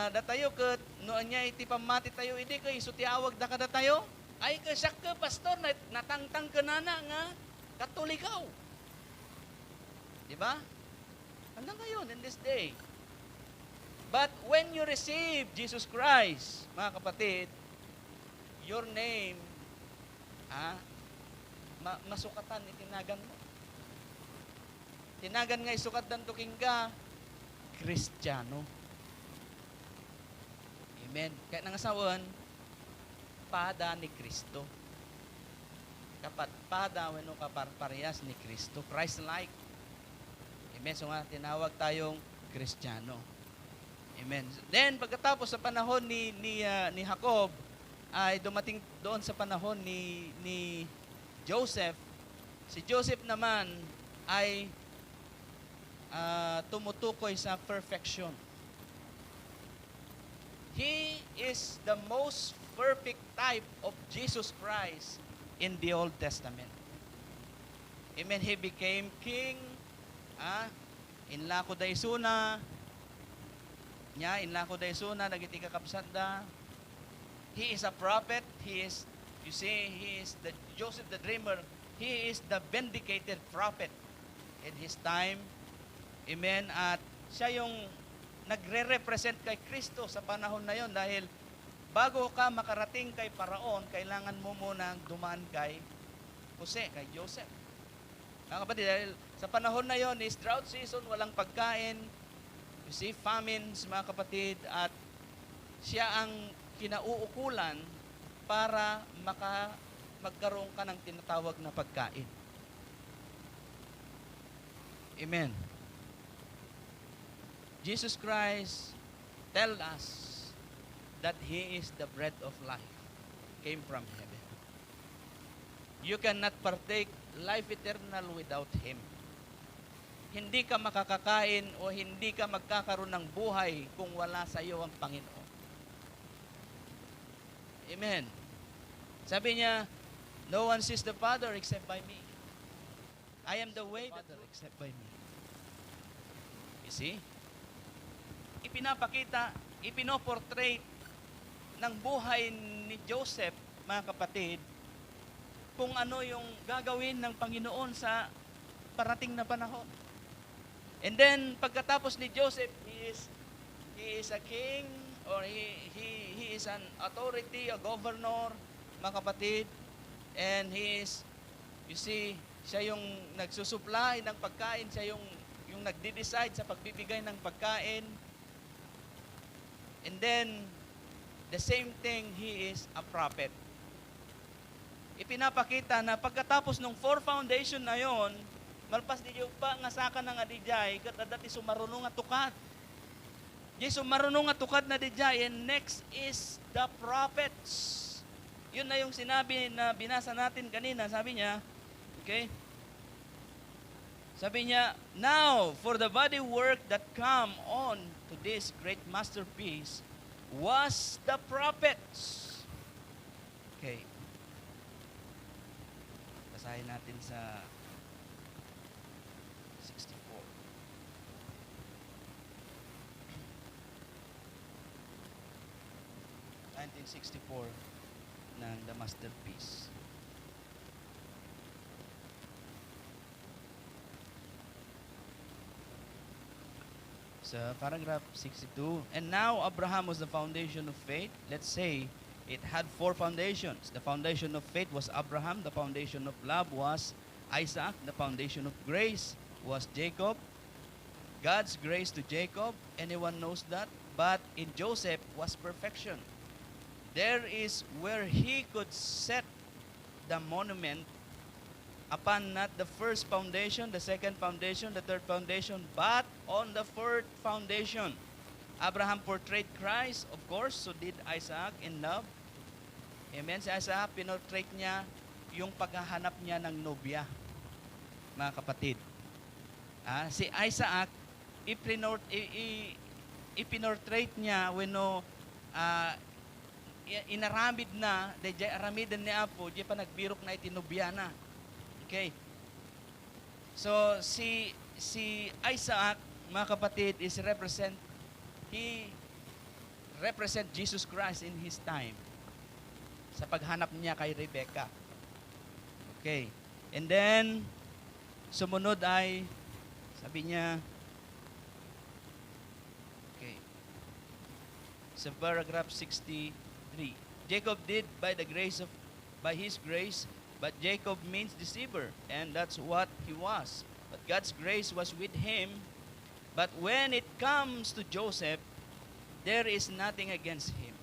Da tayo ket noon niya iti pamati tayo idi kay isu ti awag da kada tayo. Ay kasak ka pastor natangtang kenana nga Katolikaw. Di ba? Hanggang ngayon in this day. But when you receive Jesus Christ, mga kapatid, your name masukatan itinagan mo. Tinagan nga isukat dan tuking ka Kristiyano. Amen. Kaya nangasawan, pada ni Kristo. Kapat pada wano kaparparehas ni Kristo. Christ-like. Amen. So nga, tinawag tayong Kristiyano. Amen. Then, pagkatapos sa panahon ni Jacob, ay dumating doon sa panahon ni Joseph. Si Joseph naman ay tumutukoy sa perfection. He is the most perfect type of Jesus Christ in the Old Testament. Amen. He became king. In lako daysuna. In lako daysuna dagiti kakabsanda. He is a prophet. He is the Joseph the Dreamer. He is the vindicated prophet in his time. Amen. At siya yung nagre-represent kay Kristo sa panahon na yon dahil bago ka makarating kay Paraon, kailangan mo munang dumaan kay Jose, kay Joseph. Mga kapatid, dahil sa panahon na yon is drought season, walang pagkain, you see, famines, mga kapatid, at siya ang kinauukulan para magkaroon ka ng tinatawag na pagkain. Amen. Jesus Christ tell us that He is the bread of life, came from heaven. You cannot partake life eternal without Him. Hindi ka makakakain o hindi ka magkakaroon ng buhay kung wala sa iyo ang Panginoon. Amen. Sabi niya, No one sees the Father except by me. I am the way, the truth, except by me. You see? Ipinapakita, ipinoportray ng buhay ni Joseph, mga kapatid, kung ano yung gagawin ng Panginoon sa parating na panahon. And then, pagkatapos ni Joseph, he is a king, or he is an authority, a governor, mga kapatid, and he is, you see, siya yung nagsusupply ng pagkain, siya yung nagde-decide sa pagbibigay ng pagkain. And then, the same thing, he is a prophet. Ipinapakita na pagkatapos ng 4 foundation na yon, malpas di pa nga saka ng adijay, katadati sumarunong nga tukad. Di sumarunong nga tukad na adijay, and next is the prophets. Yun na yung sinabi na binasa natin kanina, sabi niya, okay? Sabi niya, now, for the body work that come on to this great masterpiece was the prophets. Okay. Basahin natin sa 64. ng The Masterpiece. Sa paragraph 62, and now Abraham was the foundation of faith. Let's say it had 4 foundations. The foundation of faith was Abraham. The foundation of love was Isaac. The foundation of grace was Jacob. God's grace to Jacob, anyone knows that. But in Joseph was perfection. There is where he could set the monument upon not the first foundation, the second foundation, the third foundation, but on the fourth foundation. Abraham portrayed Christ, of course, so did Isaac in love. Amen. Si Isaac, pinortrait niya yung paghahanap niya ng nobya, mga kapatid. Si Isaac, ipinortrait niya when inaramid na, dahil aramidan ni Apo, di pa nagbirok na itinobya na. Okay. So, si Isaac, mga kapatid, he represent Jesus Christ in his time sa paghanap niya kay Rebecca. Okay. And then, sumunod ay, sabi niya, okay, sa paragraph 63, Jacob did by his grace, but Jacob means deceiver, and that's what he was. But God's grace was with him. But when it comes to Joseph, there is nothing against him.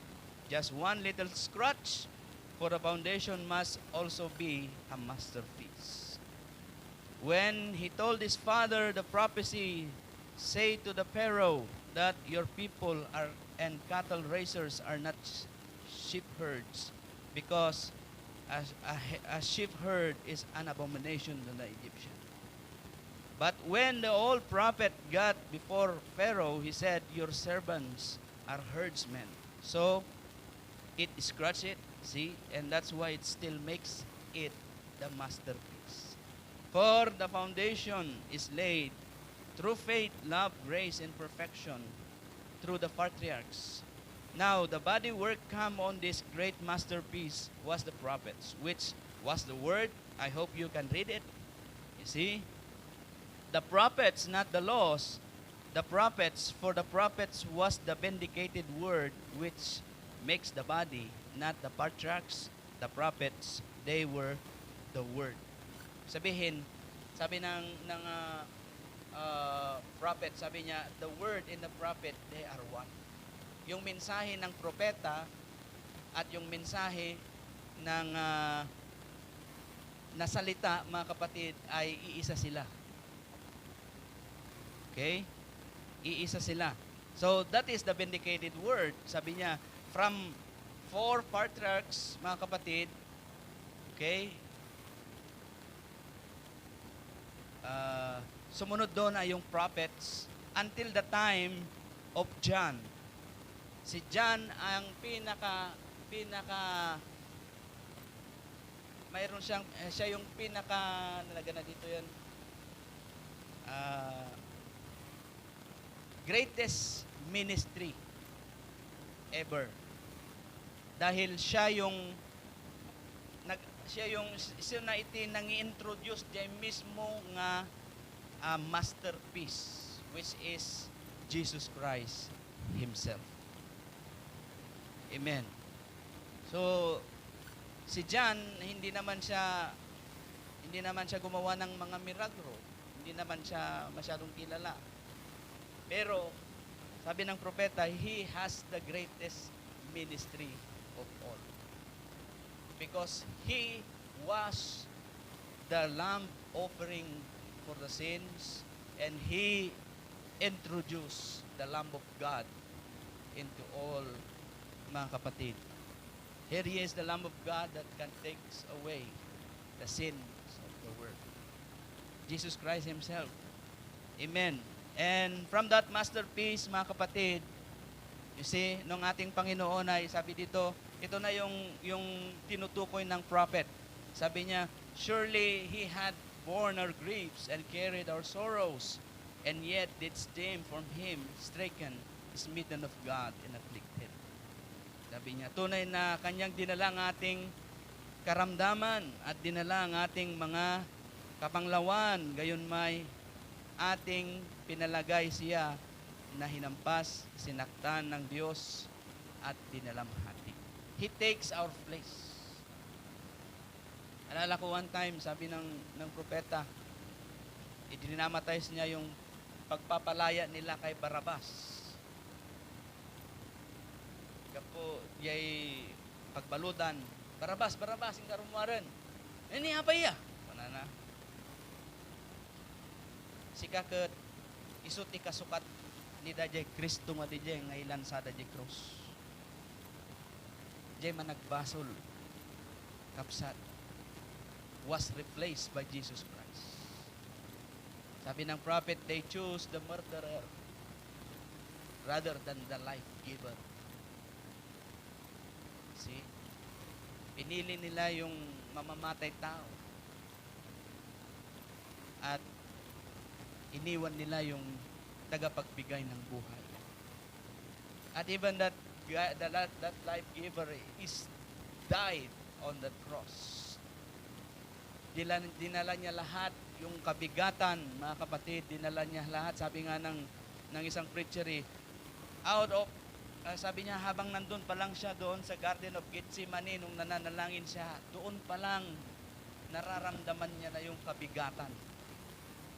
Just one little scratch, for the foundation must also be a masterpiece. When he told his father the prophecy, say to the Pharaoh that your people are and cattle raisers are not sheep herds, because a sheep herd is an abomination to the Egyptian. But when the old prophet got before Pharaoh, he said, your servants are herdsmen. So, it scratched it, see? And that's why it still makes it the masterpiece. For the foundation is laid through faith, love, grace, and perfection through the patriarchs. Now, the body work come on this great masterpiece was the prophets, which was the word. I hope you can read it. You see? The prophets, not the laws. The prophets, for the prophets was the vindicated word which makes the body, not the patriarchs. The prophets, they were the word. Sabi ng prophet, sabi niya, the word and the prophet, they are one. Yung mensahe ng propeta at yung mensahe ng nasalita, mga kapatid, ay iisa sila. Okay? Iisa sila. So, that is the vindicated word. Sabi niya, from 4 patriarchs, mga kapatid, okay? Sumunod doon ay yung prophets until the time of John. Si John ang pinaka mayroon siyang, siya yung pinaka, nalagyan na dito yan, ah, greatest ministry ever. Dahil siya na iti nang-i-introduce diya mismo nga masterpiece, which is Jesus Christ Himself. Amen. So, si John, hindi naman siya gumawa ng mga milagro. Hindi naman siya masyadong kilala. Pero, sabi ng propeta, he has the greatest ministry of all. Because he was the lamb offering for the sins, and he introduced the Lamb of God into all, mga kapatid. Here he is, the Lamb of God that can take away the sins of the world. Jesus Christ Himself. Amen. And from that masterpiece, mga kapatid, you see, nung ating Panginoon ay sabi dito, ito na yung tinutukoy ng prophet. Sabi niya, surely He had borne our griefs and carried our sorrows, and yet didst deem from Him stricken, smitten of God, and afflicted. Sabi niya, tunay na Kanyang dinala ang ating karamdaman at dinala ang ating mga kapanglawan, gayon may ating pinalagay siya na hinampas, sinaktan ng Diyos at dinalamhati. He takes our place. Alala ko one time, sabi ng propeta, idinamatay niya yung pagpapalaya nila kay Barabas. Kapo, yay pagbaludan, Barabas, yung karumuaran. Ini apa iya? Manana. Sika ket isut ikasukat ni dajay Kristo nga dijay nga ilansada di cross. Jay managbasol kapsat was replaced by Jesus Christ. Sabi ng prophet, they choose the murderer rather than the life giver. See? Pinili nila yung mamamatay tao at iniwan nila yung tagapagbigay ng buhay. At even that life giver is died on the cross. Dinala niya lahat yung kabigatan, mga kapatid, dinala niya lahat. Sabi nga ng isang preacher, sabi niya, habang nandun pa lang siya doon sa Garden of Gethsemane, nung nananalangin siya, doon pa lang nararamdaman niya na yung kabigatan.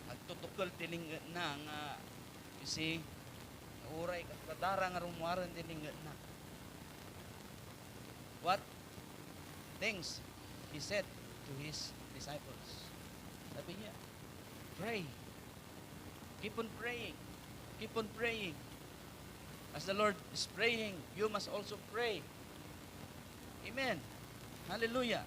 Nagtutukol tiling na nga, you see, uray kadara nga rumuaran tiling na. What things he said to his disciples? Sabi niya, pray. Keep on praying. Keep on praying. As the Lord is praying, you must also pray. Amen. Hallelujah.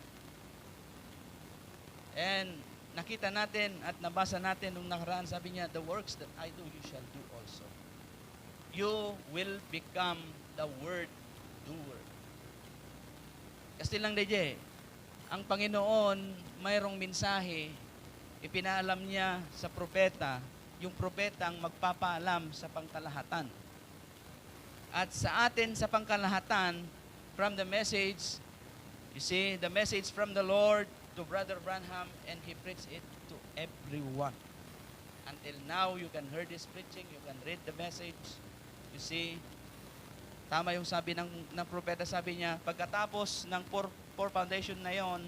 And nakita natin at nabasa natin nung nakaraan, sabi niya, the works that I do, you shall do also. You will become the word doer. Kasi lang DJ, ang Panginoon, mayroong mensahe, ipinaalam niya sa propeta, yung propeta ang magpapaalam sa pangkalahatan. At sa atin sa pangkalahatan, from the message, you see, the message from the Lord to Brother Branham, and he preached it to everyone. Until now, you can hear this preaching, you can read the message. You see, tama yung sabi ng propeta, sabi niya, pagkatapos ng four foundation na yon,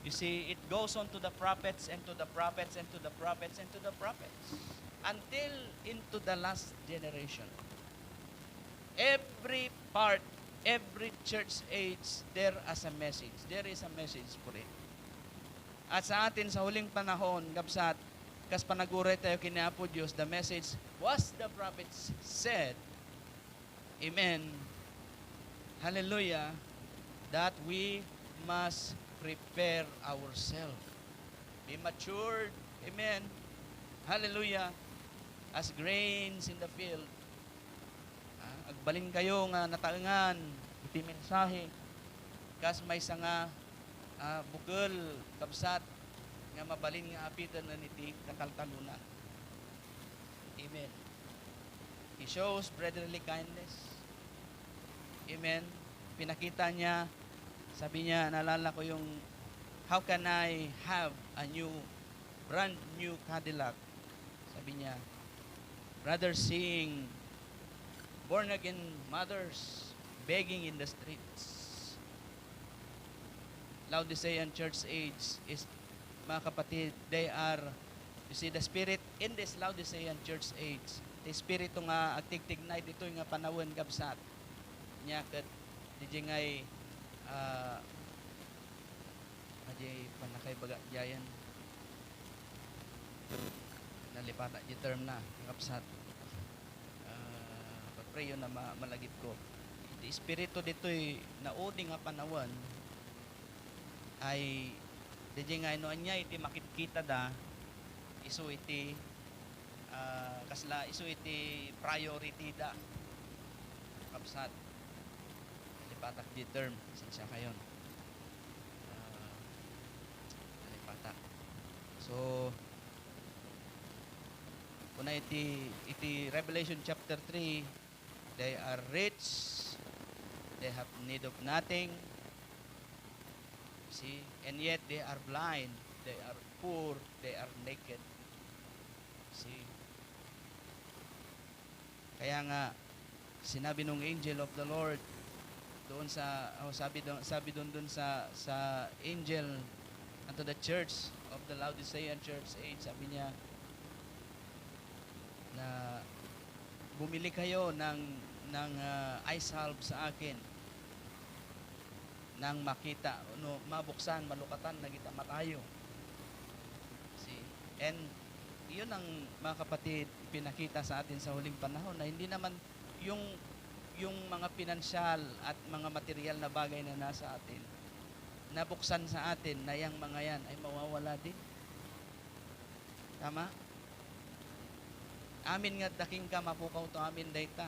you see, it goes on to the prophets and to the prophets and to the prophets and to the prophets. Until into the last generation. Every part, every church age, there is a message. There is a message for it. At sa atin sa huling panahon, kapsat, kas panaguray tayo kinapo Diyos, the message was the prophets said, amen, hallelujah, that we must prepare ourselves. Be matured, amen, hallelujah, as grains in the field. Agbalin kayo nga nataengan, iti mensahe, kas may sanga bukol kabsat nga mabalin nga apitan na niti kakalkaluna. Amen. He shows brotherly kindness. Amen. Pinakita niya, sabi niya, naalala ko yung, how can I have a brand new Cadillac? Sabi niya, rather seeing born again mothers begging in the streets. Laodicean church age is, mga kapatid, you see, the spirit in this Laodicean church age, the spirit nga agtigtignay dito nga panawon kabsat nya ket DJ ngay ajay panakay baga jayan nalipata di term na kapsat pagprayo na malagip ko the espiritu dito'y naudi nga panawon ay DJ ngay no anya iti makikita da isu iti kasla isu iti priority da kapsat lipatak di term sinsya kayon lipatak so kuna iti Revelation chapter 3 they are rich, they have need of nothing, see, and yet they are blind, they are poor, they are naked. See, kaya nga sinabi nung angel of the Lord doon sa sabi doon sa angel unto the church of the Laodicean church age, sabi niya na bumili kayo ng eye salve sa akin nang makita no mabuksan malukatan nagita matayo. See, and yun ang mga kapatid pinakita sa atin sa huling panahon na hindi naman yung mga pinansyal at mga material na bagay na nasa atin nabuksan sa atin na yung mga yan ay mawawala din. Tama? Amin nga daking ka mapukaw to amin dayta.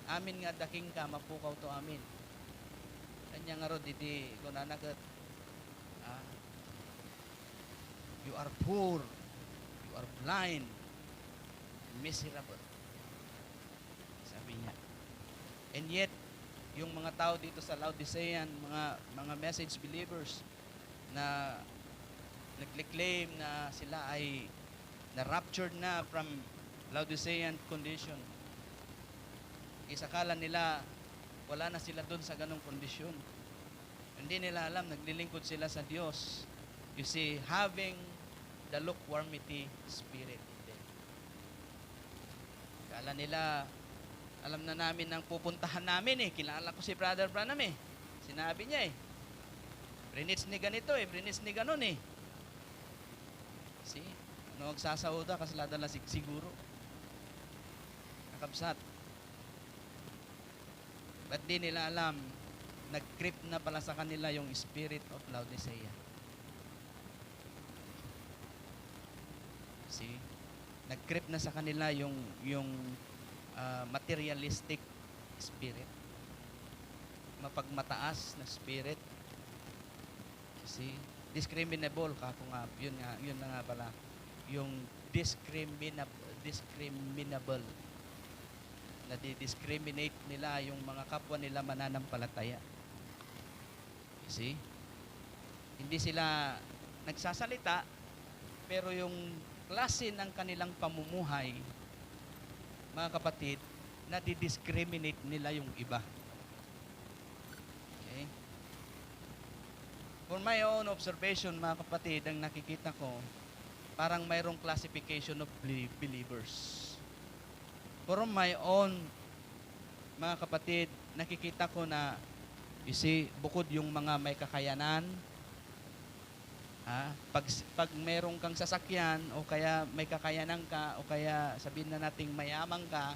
Amin nga daking ka mapukaw to amin. Kanya nga ro didi kunanagat you are poor, you are blind, miserable. Sabi niya. And yet, yung mga tao dito sa Laodicean, mga message believers na nagclaim na sila ay na-raptured na from Laodicean condition. Isakala nila wala na sila doon sa ganong kondisyon. Hindi nila alam, naglilingkod sila sa Diyos. You see, having the lukewarmity spirit in them. Kala nila, alam na namin ang pupuntahan namin eh. Kilala ko si Brother Branham eh. Sinabi niya eh. Brinits ni ganito eh, brinits ni ganon eh. See? Ano magsasauda, kaslada lasig siguro. Nakabsat. Ba't di nila alam, nag-creep na pala sa kanila yung spirit of Laodicea. See? Nag-creep na sa kanila yung materialistic spirit. Mapagmataas na spirit. See? Discriminable kako nga, yun na nga pala. Yung discriminable na di-discriminate nila yung mga kapwa nila mananampalataya. You see? Hindi sila nagsasalita, pero yung klase ng kanilang pamumuhay, mga kapatid, na di-discriminate nila yung iba. Okay? For my own observation, mga kapatid, ang nakikita ko, parang mayroong classification of believers. For my own, mga kapatid, nakikita ko na, you see, bukod yung mga may kakayanan, pag merong kang sasakyan, o kaya may kakayanan ka, o kaya sabihin na nating mayamang ka,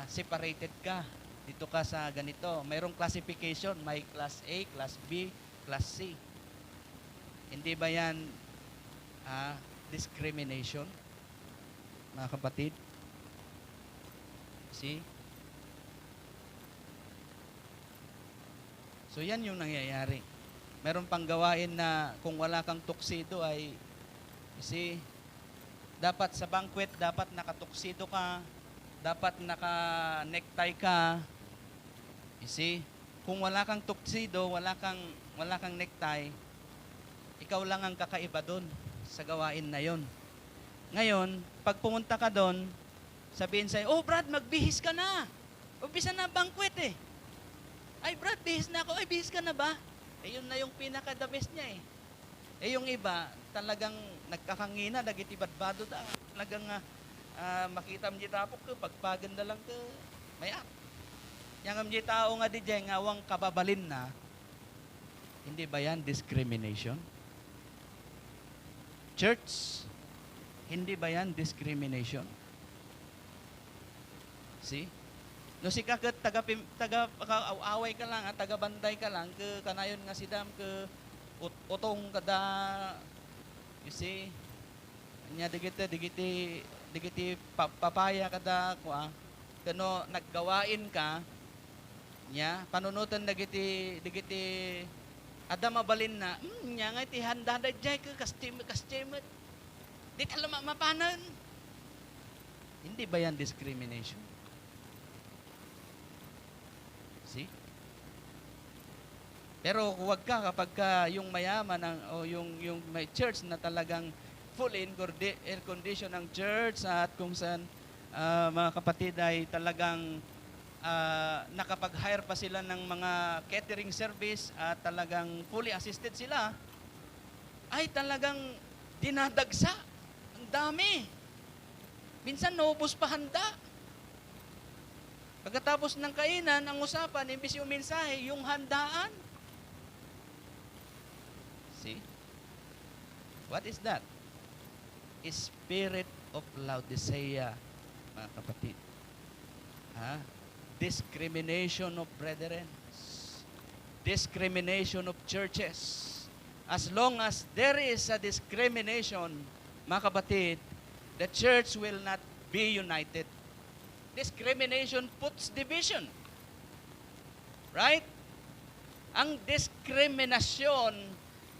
separated ka. Dito ka sa ganito. Mayroong classification, may class A, class B, class C. Hindi ba yan discrimination, mga kapatid? See? So yan yung nangyayari. Meron pang gawain na kung wala kang tuxedo ay, you see, dapat sa banquet, dapat nakatuxedo ka, dapat naka-necktie ka. You see, kung wala kang tuxedo, wala kang necktie, ikaw lang ang kakaiba doon sa gawain na yon. Ngayon, pag pumunta ka doon, sabihin sa'yo, oh Brad, magbihis ka na. Umpisa na ang banquet eh. Ay Brad, bihis na ako. Ay, bihis ka na ba? Eh yun na yung pinaka-the best niya eh. Eh yung iba, talagang nagkakangina, nagitibadbado da. Talagang makita mo di tapok ka, pagpaganda lang ka, maya. Yang amdi tao nga di dyan, ngawang kababalin na, hindi ba yan discrimination? Church, hindi ba yan discrimination? See? No si kaket taga away ka lang, taga banday ka lang, ke kanayon nga sidam ke utong kada, you see? Nya digiti papaya kada kwa, kano naggawain ka, nya panunutan digiti ada mabalin na, nya nga iti handa da jay ke kastimot. Di tala mapanan. Hindi ba yan discrimination? See? Pero huwag ka kapag yung mayaman o yung may church na talagang full air condition ng church at kung saan mga kapatid ay talagang nakapag-hire pa sila ng mga catering service at talagang fully assisted sila, ay talagang dinadagsa. Ang dami. Minsan naubos pa handa. Pagkatapos ng kainan, ang usapan, imbis yung mensahe, yung handaan. See? What is that? Spirit of Laodicea, mga kapatid. Discrimination of brethren. Discrimination of churches. As long as there is a discrimination, mga kapatid, the church will not be united. Discrimination puts division. Right? Ang diskriminasyon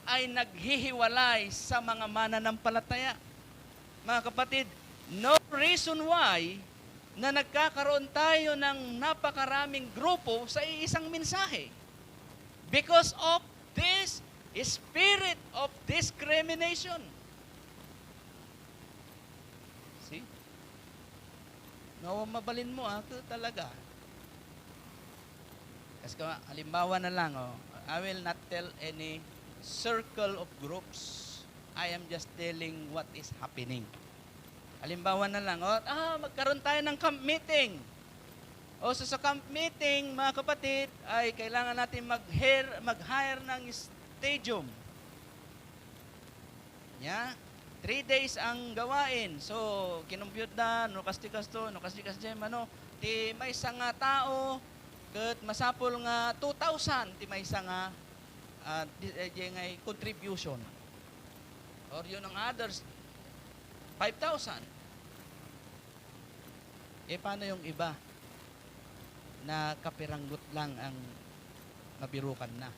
ay naghihiwalay sa mga mananampalataya. Mga kapatid, no reason why na nagkakaroon tayo ng napakaraming grupo sa isang mensahe. Because of this spirit of discrimination. See? No, mabalin mo ito talaga. Kasi halimbawa na lang, I will not tell any circle of groups. I am just telling what is happening. Halimbawa na lang, magkaroon tayo ng camp meeting. Sa camp meeting, mga kapatid, ay kailangan natin mag-hire ng stadium. Yeah? 3 days ang gawain. So, kinumpute na, no kastikas jem, ti may isa nga tao, ket masapol nga 2,000, ti may isa nga contribution. Or yun ang others, 5,000. Paano yung iba na kapiranggot lang ang mabirukan na?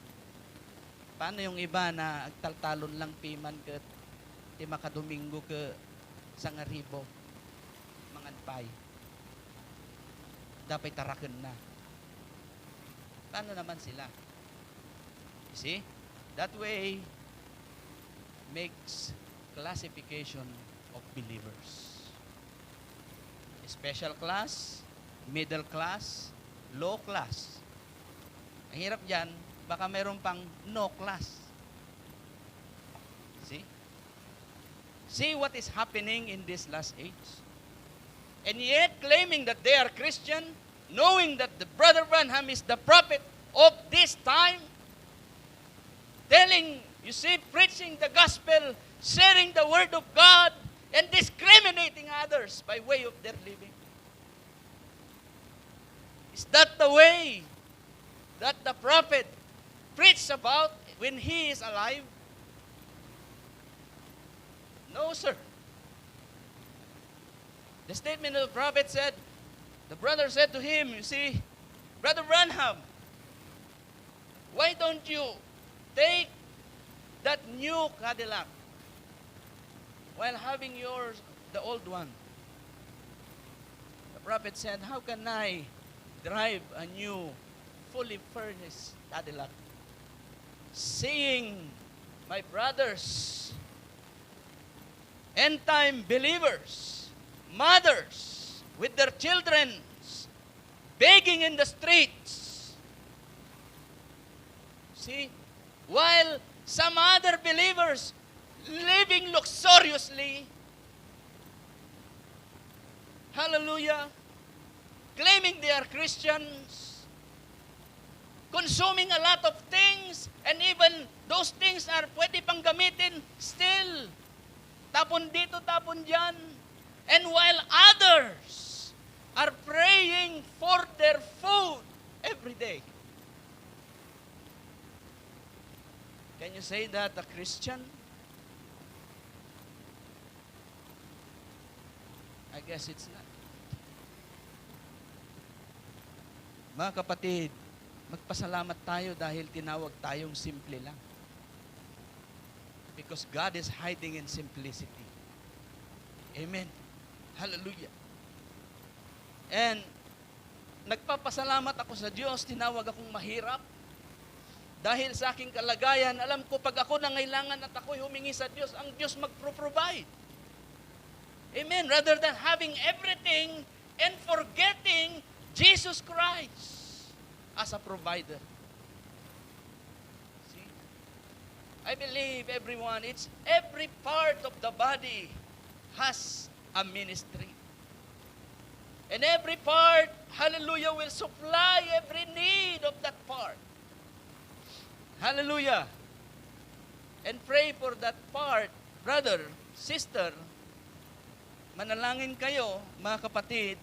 Paano yung iba na agtaltalon lang piman ket ti makadomingo ke sangaribo manganpay dapat taraken na? Paano naman sila? You see, that way makes classification of believers. Special class, middle class, low class. Ang hirap dyan, baka meron pang no class. See what is happening in this last age. And yet, claiming that they are Christian, knowing that the Brother Branham is the prophet of this time, telling, you see, preaching the gospel, sharing the word of God, and discriminating others by way of their living. Is that the way that the prophet preached about when he is alive? No, sir. The statement of the prophet said, the brother said to him, you see, Brother Branham, Why don't you take that new Cadillac while having yours, the old one? The prophet said, how can I drive a new, fully furnished Cadillac? Seeing my brothers, end-time believers, mothers with their children begging in the streets. See? While some other believers living luxuriously, hallelujah, claiming they are Christians, consuming a lot of things, and even those things are pwede pang gamitin, still, tapon dito, tapon dyan. And while others are praying for their food every day. Can you say that a Christian? I guess it's not. Mga kapatid, magpasalamat tayo dahil tinawag tayong simple lang. Because God is hiding in simplicity. Amen. Hallelujah. And nagpapasalamat ako sa Diyos, tinawag akong mahirap. Dahil sa aking kalagayan, alam ko pag ako nangailangan at ako'y humingi sa Diyos, ang Diyos magpro-provide. Amen. Rather than having everything and forgetting Jesus Christ as a provider. See? I believe everyone, it's every part of the body has a ministry. And every part, hallelujah, will supply every need of that part. Hallelujah. And pray for that part, brother, sister. Manalangin kayo, mga kapatid,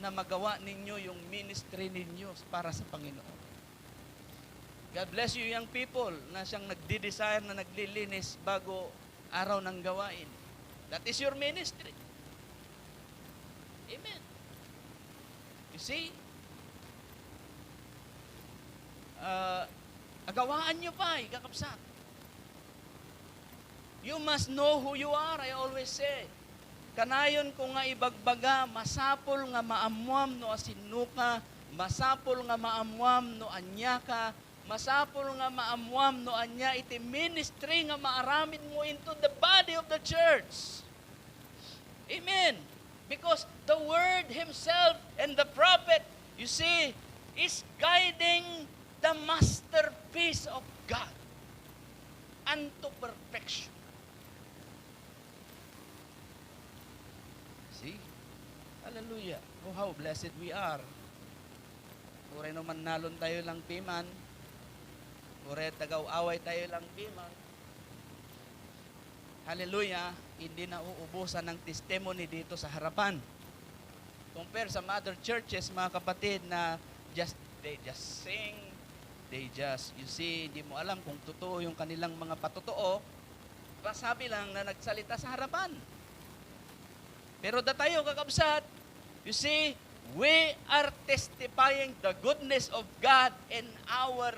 na magawa ninyo yung ministry ninyo para sa Panginoon. God bless you, young people, na siyang nagdi-desire, na naglilinis bago araw ng gawain. That is your ministry. Amen. You see? Agawaan nyo pa, kakapsat. You must know who you are, I always say. Kanayon ko nga ibagbaga, masapol nga maamwam no asinuka, masapol nga maamwam no anyaka, masapol nga maamwam no anya iti ministry nga maaramin mo into the body of the church. Amen. Because the Word Himself and the prophet, you see, is guiding the masterpiece of God unto perfection. See? Hallelujah. Oh, how blessed we are. Uray naman nalon tayo lang piman. Uray tagaw-away tayo lang piman. Hallelujah. Hindi na uubusan ng testimony dito sa harapan. Compare sa other churches, mga kapatid, na they just sing, you see, hindi mo alam kung totoo yung kanilang mga patotoo, pasabi lang na nagsalita sa harapan. Pero tayo, kakabsat, you see, we are testifying the goodness of God in our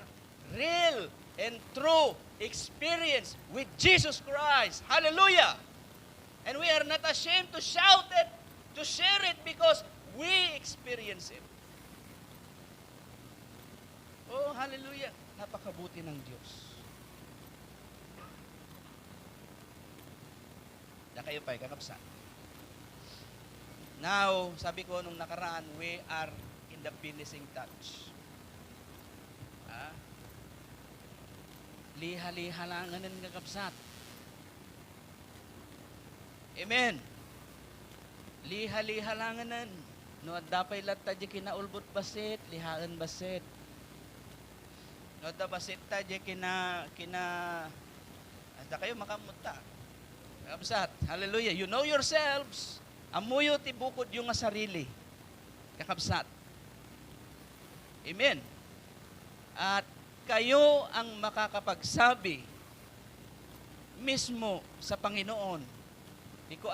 real and true experience with Jesus Christ. Hallelujah! And we are not ashamed to shout it, to share it, because we experience it. Oh, hallelujah! Napakabuti ng Diyos. Da kayo pa, kakabsa. Now, sabi ko nung nakaraan, we are in the finishing touch. Liha-liha lang ngayon kakabsat. Amen. Liha-liha lang ngayon. No, dapay latta di kinaulbot basit, lihaan basit. No, da basit ta di kina ada kayo makamunta. Kakabsat. Hallelujah. You know yourselves. Amuyo ti bukod yung sarili. Kakabsat. Amen. At kayo ang makakapagsabi mismo sa Panginoon. Hindi ko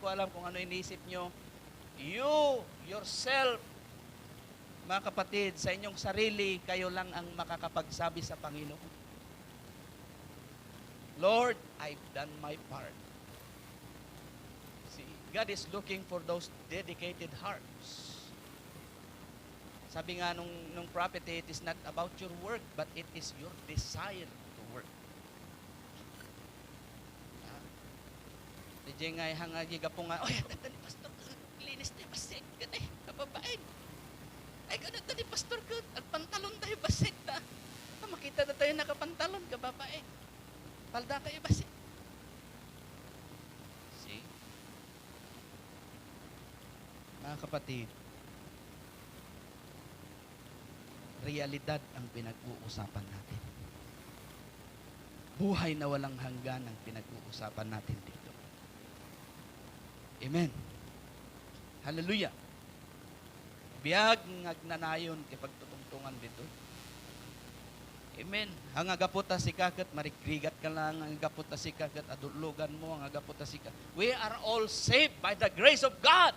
alam kung ano inisip nyo. You yourself Mga kapatid, sa inyong sarili, kayo lang ang makakapagsabi sa Panginoon. Lord, I've done my part. See, God is looking for those dedicated hearts. Sabi nga nung prophet, it is not about your work, but it is your desire to work. Di nga hangagi gapo nga, oy, tani pastor, linis tayo basik, ganay, kababain. Ay, ganun tani pastor, at pantalon tayo basik ta. Makita na tayo nakapantalon, kababain. Palda kayo basik. See? Mga kapatid, realidad ang pinag-uusapan natin. Buhay na walang hanggan ang pinag-uusapan natin dito. Amen. Hallelujah. Biyag ngagnanayon kay pagtutungtungan dito. Amen. Ang agaputa si kakat, marikrigat ka lang, ang agaputa si kakat, adulugan mo, ang agaputa si kakat. We are all saved by the grace of God.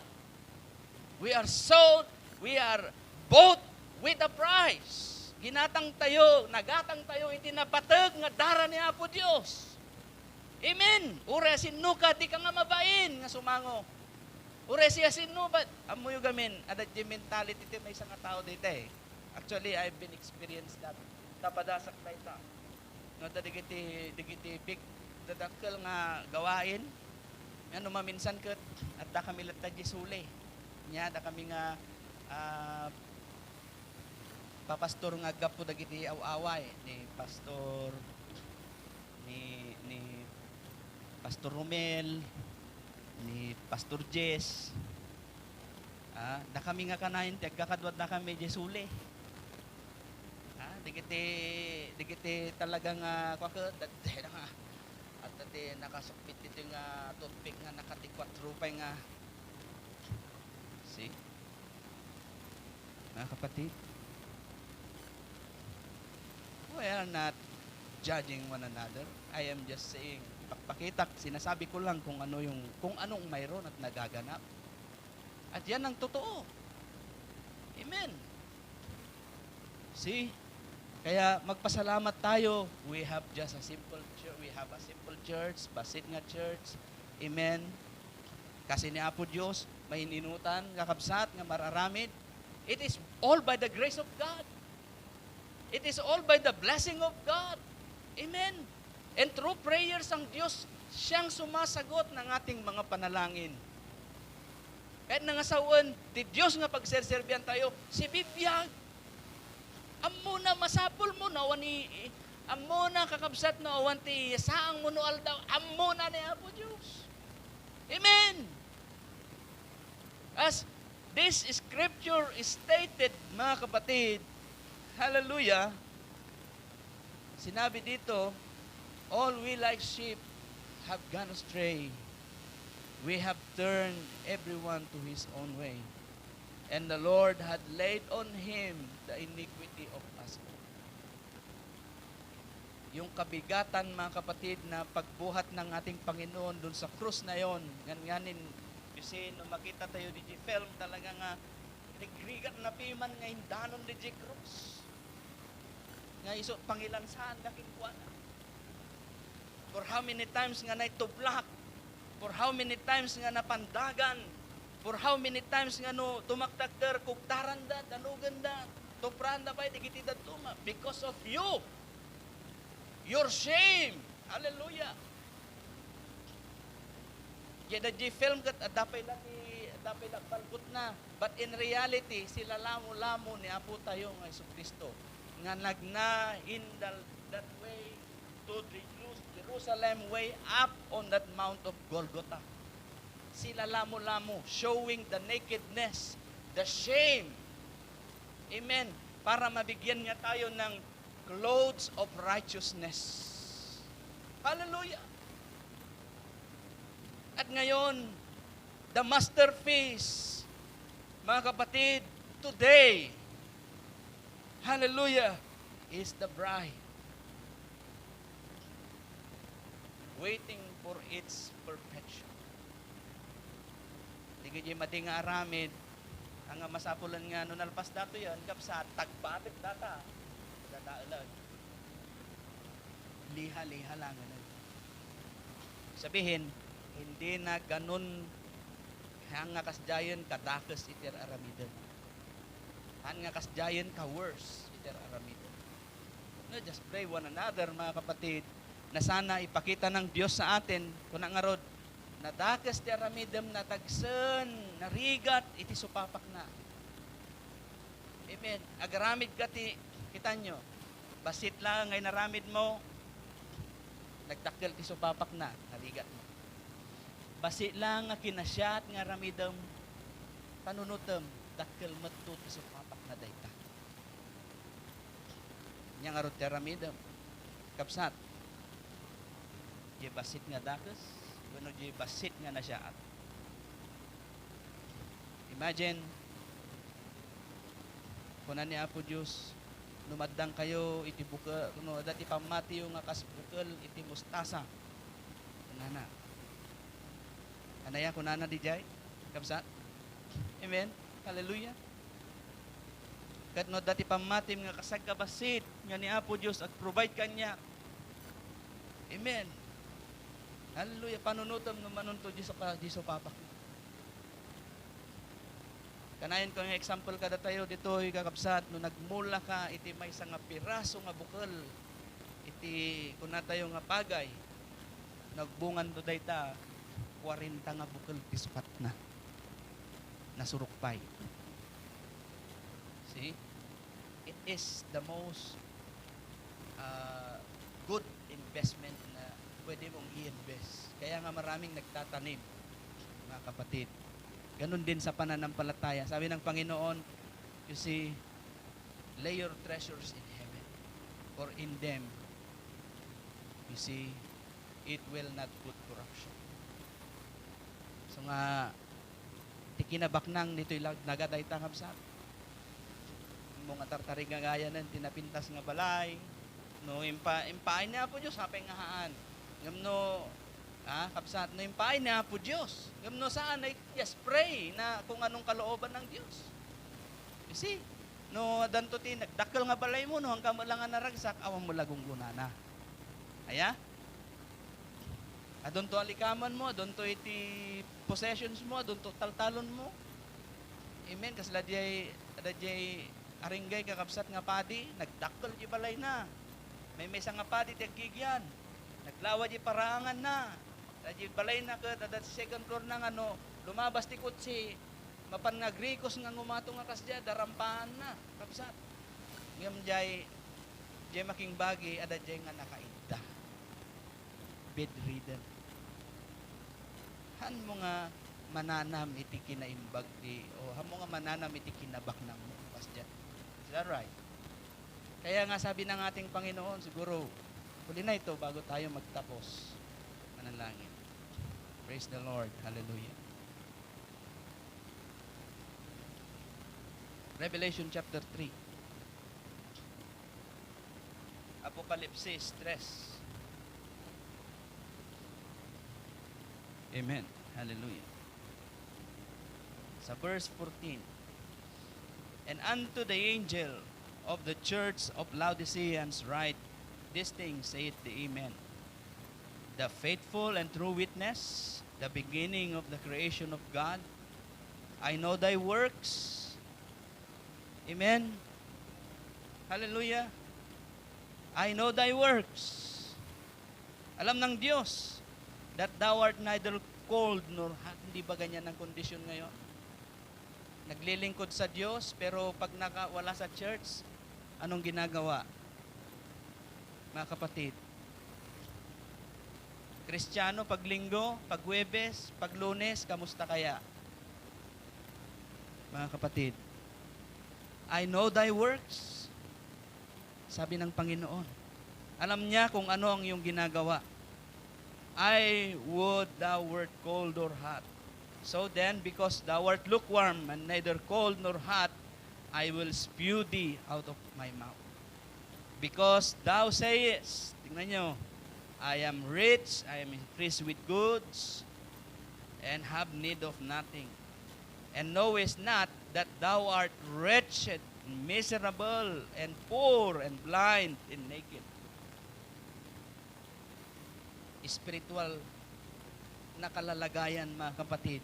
We are sold, we are bought with a price. Ginatang tayo, nagatang tayo, hindi napatag nga dara ni Apo Diyos. Amen. Ure sinuka, di ka nga mabain nga sumango. Ure siya sinubat. Amoy gamin, adat yung mentality ito, may isang tao dito eh. Actually, I've been experienced that. Tapadasak na ito. No, digiti big, dadakkel nga gawain. Ano maminsan kat, at da kami latad suli. Nya, da kami nga, papastor nga gapo dagiti awaway ni Pastor Romel, ni Pastor Jess. Da kami nga kanahin tagkakadwat na kami jesuli. Digiti talagang kwakot dadde nga at dati nakasukpit dito nga toothpick nga nakatikwat rupay nga. See? Mga kapatid, we are not judging one another. I am just saying, ipagpakita, sinasabi ko lang kung anong mayroon at nagaganap. At yan ang totoo. Amen. See? Kaya magpasalamat tayo. We have just a simple church. We have a simple church, basit nga church. Amen. Kasi ni Apo Diyos, may hininutan, kakabsat, nga mararamid. It is all by the grace of God. It is all by the blessing of God. Amen. And through prayers ang Diyos, siyang sumasagot ng ating mga panalangin. Kahit nangasawan, di Diyos nga pagserserbihan tayo, si Bibiyag. Amo na masapol mo na, amo na kakabsat na, wanti saang mo no aldaw, amo na ni Apo Diyos. Amen. As this scripture is stated, mga kapatid, hallelujah, sinabi dito, all we like sheep have gone astray. We have turned everyone to his own way. And the Lord had laid on him the iniquity of us all. Yung kabigatan, mga kapatid, na pagbuhat ng ating Panginoon dun sa krus na yon, nganin, you see, nung makita tayo di film, talaga nga, nagrigat na piman nga hindanon di krus. Nga iso, pangilansahan, daking kuwan. For how many times nga naitublak, for how many times nga napandagan, for how many times nga no tumaktakter, kuktaran da, danugan da, tupran da ba, digiti da tuma, because of you. Your shame. Hallelujah. Yada di film kat adapay lang palput na. But in reality, sila lamo-lamo ni Apo tayo ng Jesucristo. Nga nagna in that way to the Jerusalem way up on that Mount of Golgotha. Sila lamo-lamo, showing the nakedness, the shame. Amen. Para mabigyan niya tayo ng clothes of righteousness. Hallelujah. At ngayon, the masterpiece, mga kapatid, today, hallelujah, is the bride. Waiting for its perfection. Hindi kayo mating aramid, Ang masapulan nga no nalpas dato yan, kapsa tagbatik data. Dadaalag. Liha-liha lang. Sabihin, hindi na ganun hanga kasdayon kadakas iter aramiden. Hanga kasdayon ka worse iter aramiden. No, just pray one another, mga kapatid, na sana ipakita ng Diyos sa atin, kung nga rod, nadakas ti aramidem na tagsen, narigat, iti supapak na. Amen. Agaramid ka ti, kita nyo, basit lang ngay naramid mo, nagdakkel ti supapak na, narigat mo. Basit lang nga kinasyat nga ramidem, panunutem, dakkel matut ti supapak na dayta. Nya nga rod ti aramidem, kapsat, di basit nga dakas, wano di basit nga nasyaat. Imagine, kunan ni Apo Diyos, numaddang kayo, iti bukal, no, dati pamati yung akas bukal, iti mustasa. Kunana. Anaya, kunana di jay? Kapsat? Amen? Hallelujah. Kat no, dati pamatim nga kasag kabasit, nga ni Apo Diyos, at provide kanya. Amen. Hallelujah. Panunutom naman to Diyos papak. Kanayon ko nga example kada tayo dito kakabsat no nagmula ka iti may nga piraso nga bukal iti kuna tayo nga pagay nagbungan do dayta 40 nga bukal tispat na nasurukpay. See? It is the most good investment na pwede mong i-invest. Kaya nga maraming nagtatanim, mga kapatid. Ganon din sa pananampalataya. Sabi ng Panginoon, you see, lay your treasures in heaven, for in them, you see, it will not put corruption. So nga, tikinabaknang nito yung nagaday tangamsat. Mga tartarig nga gaya ng tinapintas nga balay, no, impain niya po Diyos, hapay nga haan. Ngamno, kapsat, no impain niya po Diyos. Ngamno saan, yes, pray na kung anong kalooban ng Diyos. You see, no, danto nagdakkel nga balay mo, no, hanggang mo lang nga naragsak, awang mo lagong gunana. Aya? Adon to alikaman mo, adon to iti possessions mo, adon to taltalon mo. Amen. Kasi ladjay aringgay kakapsat nga padi, nagdakkel di balay na. May mesa nga padi tagkigyan. Naglawa di parangan na. Ladjay balay na ka, dadat second floor na nga no, lumabas ti kutsi, mapan nga grikos nga ngumato nga kasya, darampaan na, kapsat. Ngam jay making bagi, adadjay nga nakaida. Bedridden. Han mo nga mananam iti kinaimbag di, o han mo nga mananam iti kinabak ng mukas dyan. Is that right? Kaya nga sabi ng ating Panginoon, siguro, huli na ito bago tayo magtapos. Manalangin. Praise the Lord. Hallelujah. Revelation chapter 3. Apokalipsis 3. Amen. Hallelujah. Sa verse 14. And unto the angel of the church of Laodiceans write, this thing saith the Amen, the faithful and true witness, the beginning of the creation of God. I know thy works. Amen. Hallelujah. I know thy works. Alam ng Diyos that thou art neither cold nor hot. Hindi ba ganyan ang kondisyon ngayon? Naglilingkod sa Diyos, pero pag wala sa church, anong ginagawa? Mga kapatid, Kristiyano, pag linggo, pag Huwebes, pag Lunes, kamusta kaya? Mga kapatid, I know thy works. Sabi ng Panginoon. Alam niya kung ano ang iyong ginagawa. I would thou wert cold or hot. So then, because thou art lukewarm and neither cold nor hot, I will spew thee out of my mouth. Because thou sayest, tingnan nyo, I am rich, I am increased with goods, and have need of nothing. And knowest not that thou art wretched, miserable, and poor, and blind, and naked. Spiritual na kalalagayan, mga kapatid.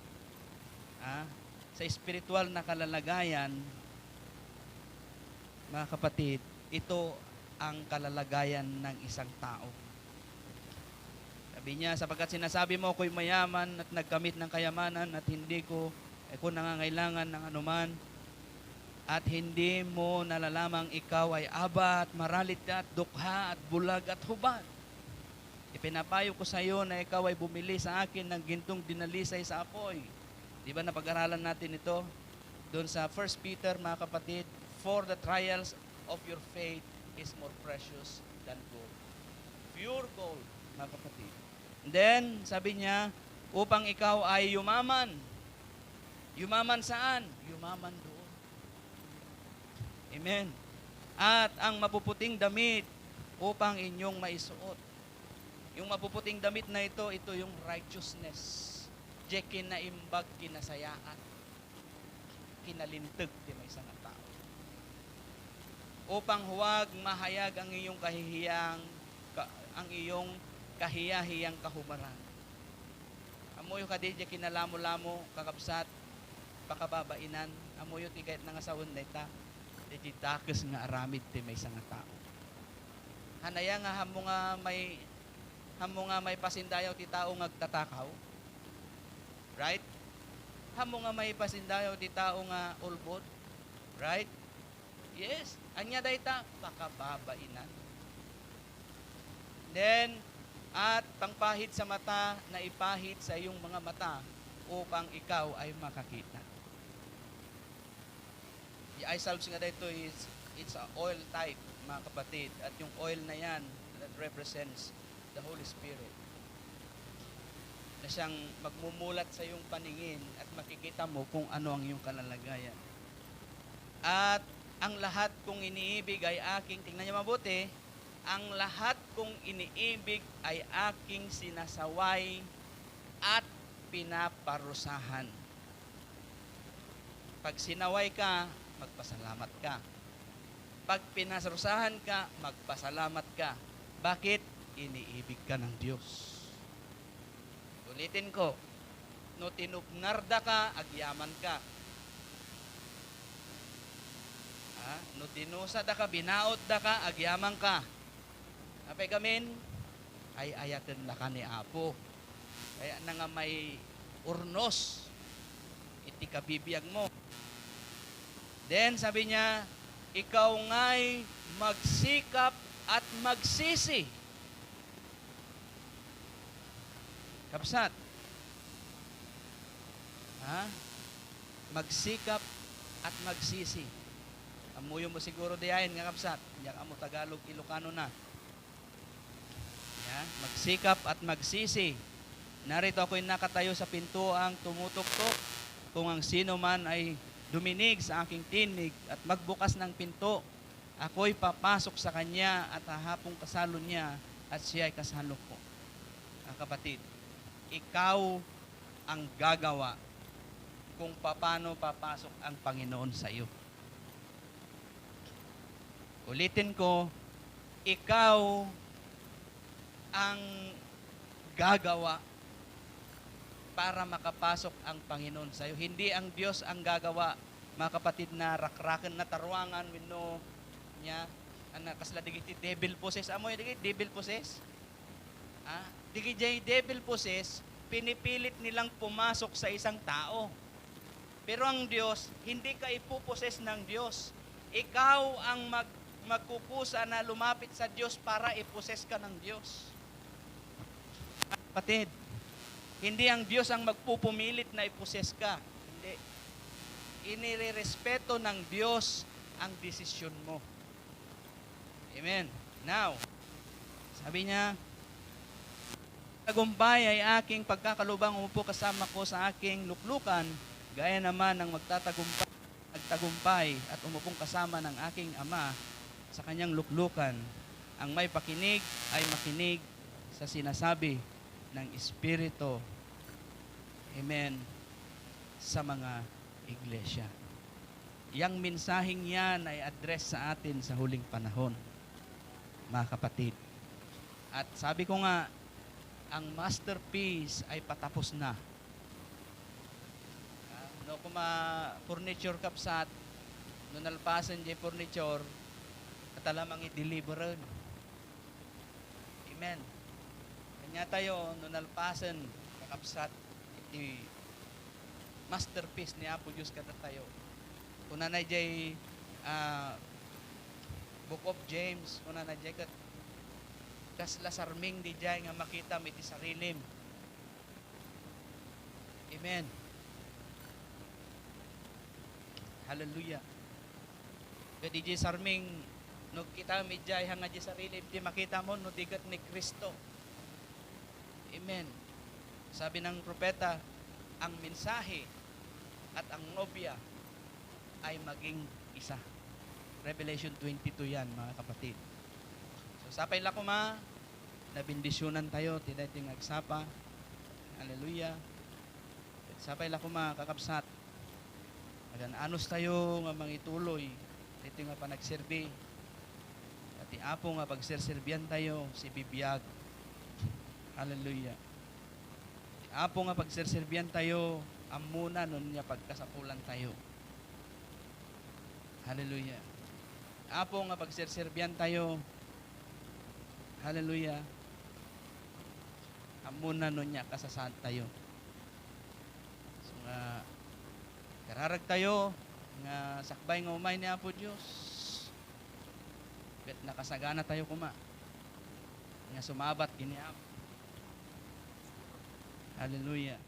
Sa spiritual na kalalagayan, mga kapatid, ito ang kalalagayan ng isang tao. Sabi niya, sapagkat sinasabi mo ako'y mayaman at nagkamit ng kayamanan at hindi ko nangangailangan ng anuman, at hindi mo nalalamang ikaw ay aba at maralit at dukha at bulag at hubad. Ipinapayo ko sa iyo na ikaw ay bumili sa akin ng gintong dinalisay sa apoy. Di ba napag-aralan natin ito? Doon sa 1 Peter, mga kapatid, for the trials of your faith is more precious than gold. Pure gold, mga kapatid. And then, sabi niya, upang ikaw ay yumaman. Yumaman saan? Yumaman doon. Amen. At ang mapuputing damit upang inyong maisuot. Yung mapuputing damit na ito yung righteousness. Di kinaimbag, kinasayaan. Kinalintag, di may isang tao. Upang huwag mahayag ang iyong kahiyahiyang kahumaran. Amoy ka di kinalamo-lamo, kakabsat, pakababainan. Amoy ti kahit nga sawon na ita. Di dakes nga aramid ti may isang tao. Hanaya nga hamo nga may pasindayaw ti tao ngagtatakaw. Right? Hamo nga may pasindayaw ti tao nga ulbod. Right? Yes. Anya dayta pakababainan. Then, at pangpahid sa mata na ipahid sa iyong mga mata upang ikaw ay makakita. The eye salves nga dito it's a oil type, mga kapatid. At yung oil na yan, that represents the Holy Spirit. Na siyang magmumulat sa iyong paningin at makikita mo kung ano ang iyong kalalagayan. At ang lahat kong iniibig ay aking, tingnan niyo mabuti, ang lahat kong iniibig ay aking sinasaway at pinaparusahan. Pag sinaway ka, magpasalamat ka. Pag pinasarusahan ka, magpasalamat ka. Bakit? Iniibig ka ng Diyos. Ulitin ko, no tinupnarda ka, agyaman ka. No tinusa da ka, binaot da ka, agyaman ka. Apay gamin, ay ayaten la ka ni Apo. Kaya na nga may urnos, iti kabibiyag mo. Then sabi niya, ikaw nga'y magsikap at magsisi. Kapsat. Magsikap at magsisi. Amuyo mo siguro diyain nga kapsat. Diyan amo Tagalog, Ilocano na. Magsikap at magsisi. Narito ako'y nakatayo sa pintuang tumutok-tok. Kung ang sino man ay duminig sa aking tinig at magbukas ng pinto, ako'y papasok sa kanya at hahapong kasalo niya at siya ay kasalo ko. Kapatid, ikaw ang gagawa kung paano papasok ang Panginoon sa iyo. Ulitin ko, ikaw ang gagawa para makapasok ang Panginoon sa iyo. Hindi ang Diyos ang gagawa, mga kapatid, na rakrakan na tarwangan wino niya kasla digiti devil possess. Amo digiti devil possess? Digiti devil possess, pinipilit nilang pumasok sa isang tao. Pero ang Diyos, hindi ka ipuposes ng Diyos. Ikaw ang magkukusa na lumapit sa Diyos para iposes ka ng Diyos. Kapatid, hindi ang Diyos ang magpupumilit na iposes ka. Hindi. Inirerespeto ng Diyos ang desisyon mo. Amen. Now, sabi niya, tagumpay ay aking pagkakalubang, umupo kasama ko sa aking luklukan, gaya naman ng magtagumpay at umupong kasama ng aking Ama sa kanyang luklukan. Ang may pakinig ay makinig sa sinasabi ng Espiritu. Amen. Sa mga iglesia. Yang mensaheng yan ay address sa atin sa huling panahon, mga kapatid. At sabi ko nga, ang masterpiece ay patapos na. No kuma furniture kapsat, no nalpasan di furniture, katalamang i-delivered. Amen. Kanya tayo, no nalpasan, kakapsat, iti masterpiece ni Apo Diyos kada tayo. Kung nanay jay Book of James, kung nanay jay kasla sarming di jay nga makita iti sarilim. Amen. Hallelujah. Kadi jay sarming no kita medjay hanga jay sarilim di makita mo no digat ni Kristo. Amen. Sabi ng propeta, ang mensahe at ang nobya ay maging isa. Revelation 22 yan, mga kapatid. So, sapay la kuma, nabindisyonan tayo, tinayting agsapa. Hallelujah. Sapay la kuma, kakapsat. Anos tayo nga mangituloy, ito nga pa nagserbi. At Apo nga pagserserbian tayo, si bibiyag. Hallelujah. Apo nga pagserserbian tayo, amuna nun niya pagkasapulan tayo. Hallelujah. Apo nga pagserserbian tayo, hallelujah, amuna nun niya kasasad tayo. So nga, kararag tayo, nga sakbay nga umay ni Apo Diyos. Kat nakasagana tayo kuma. Nga sumabat gini Apo. Hallelujah.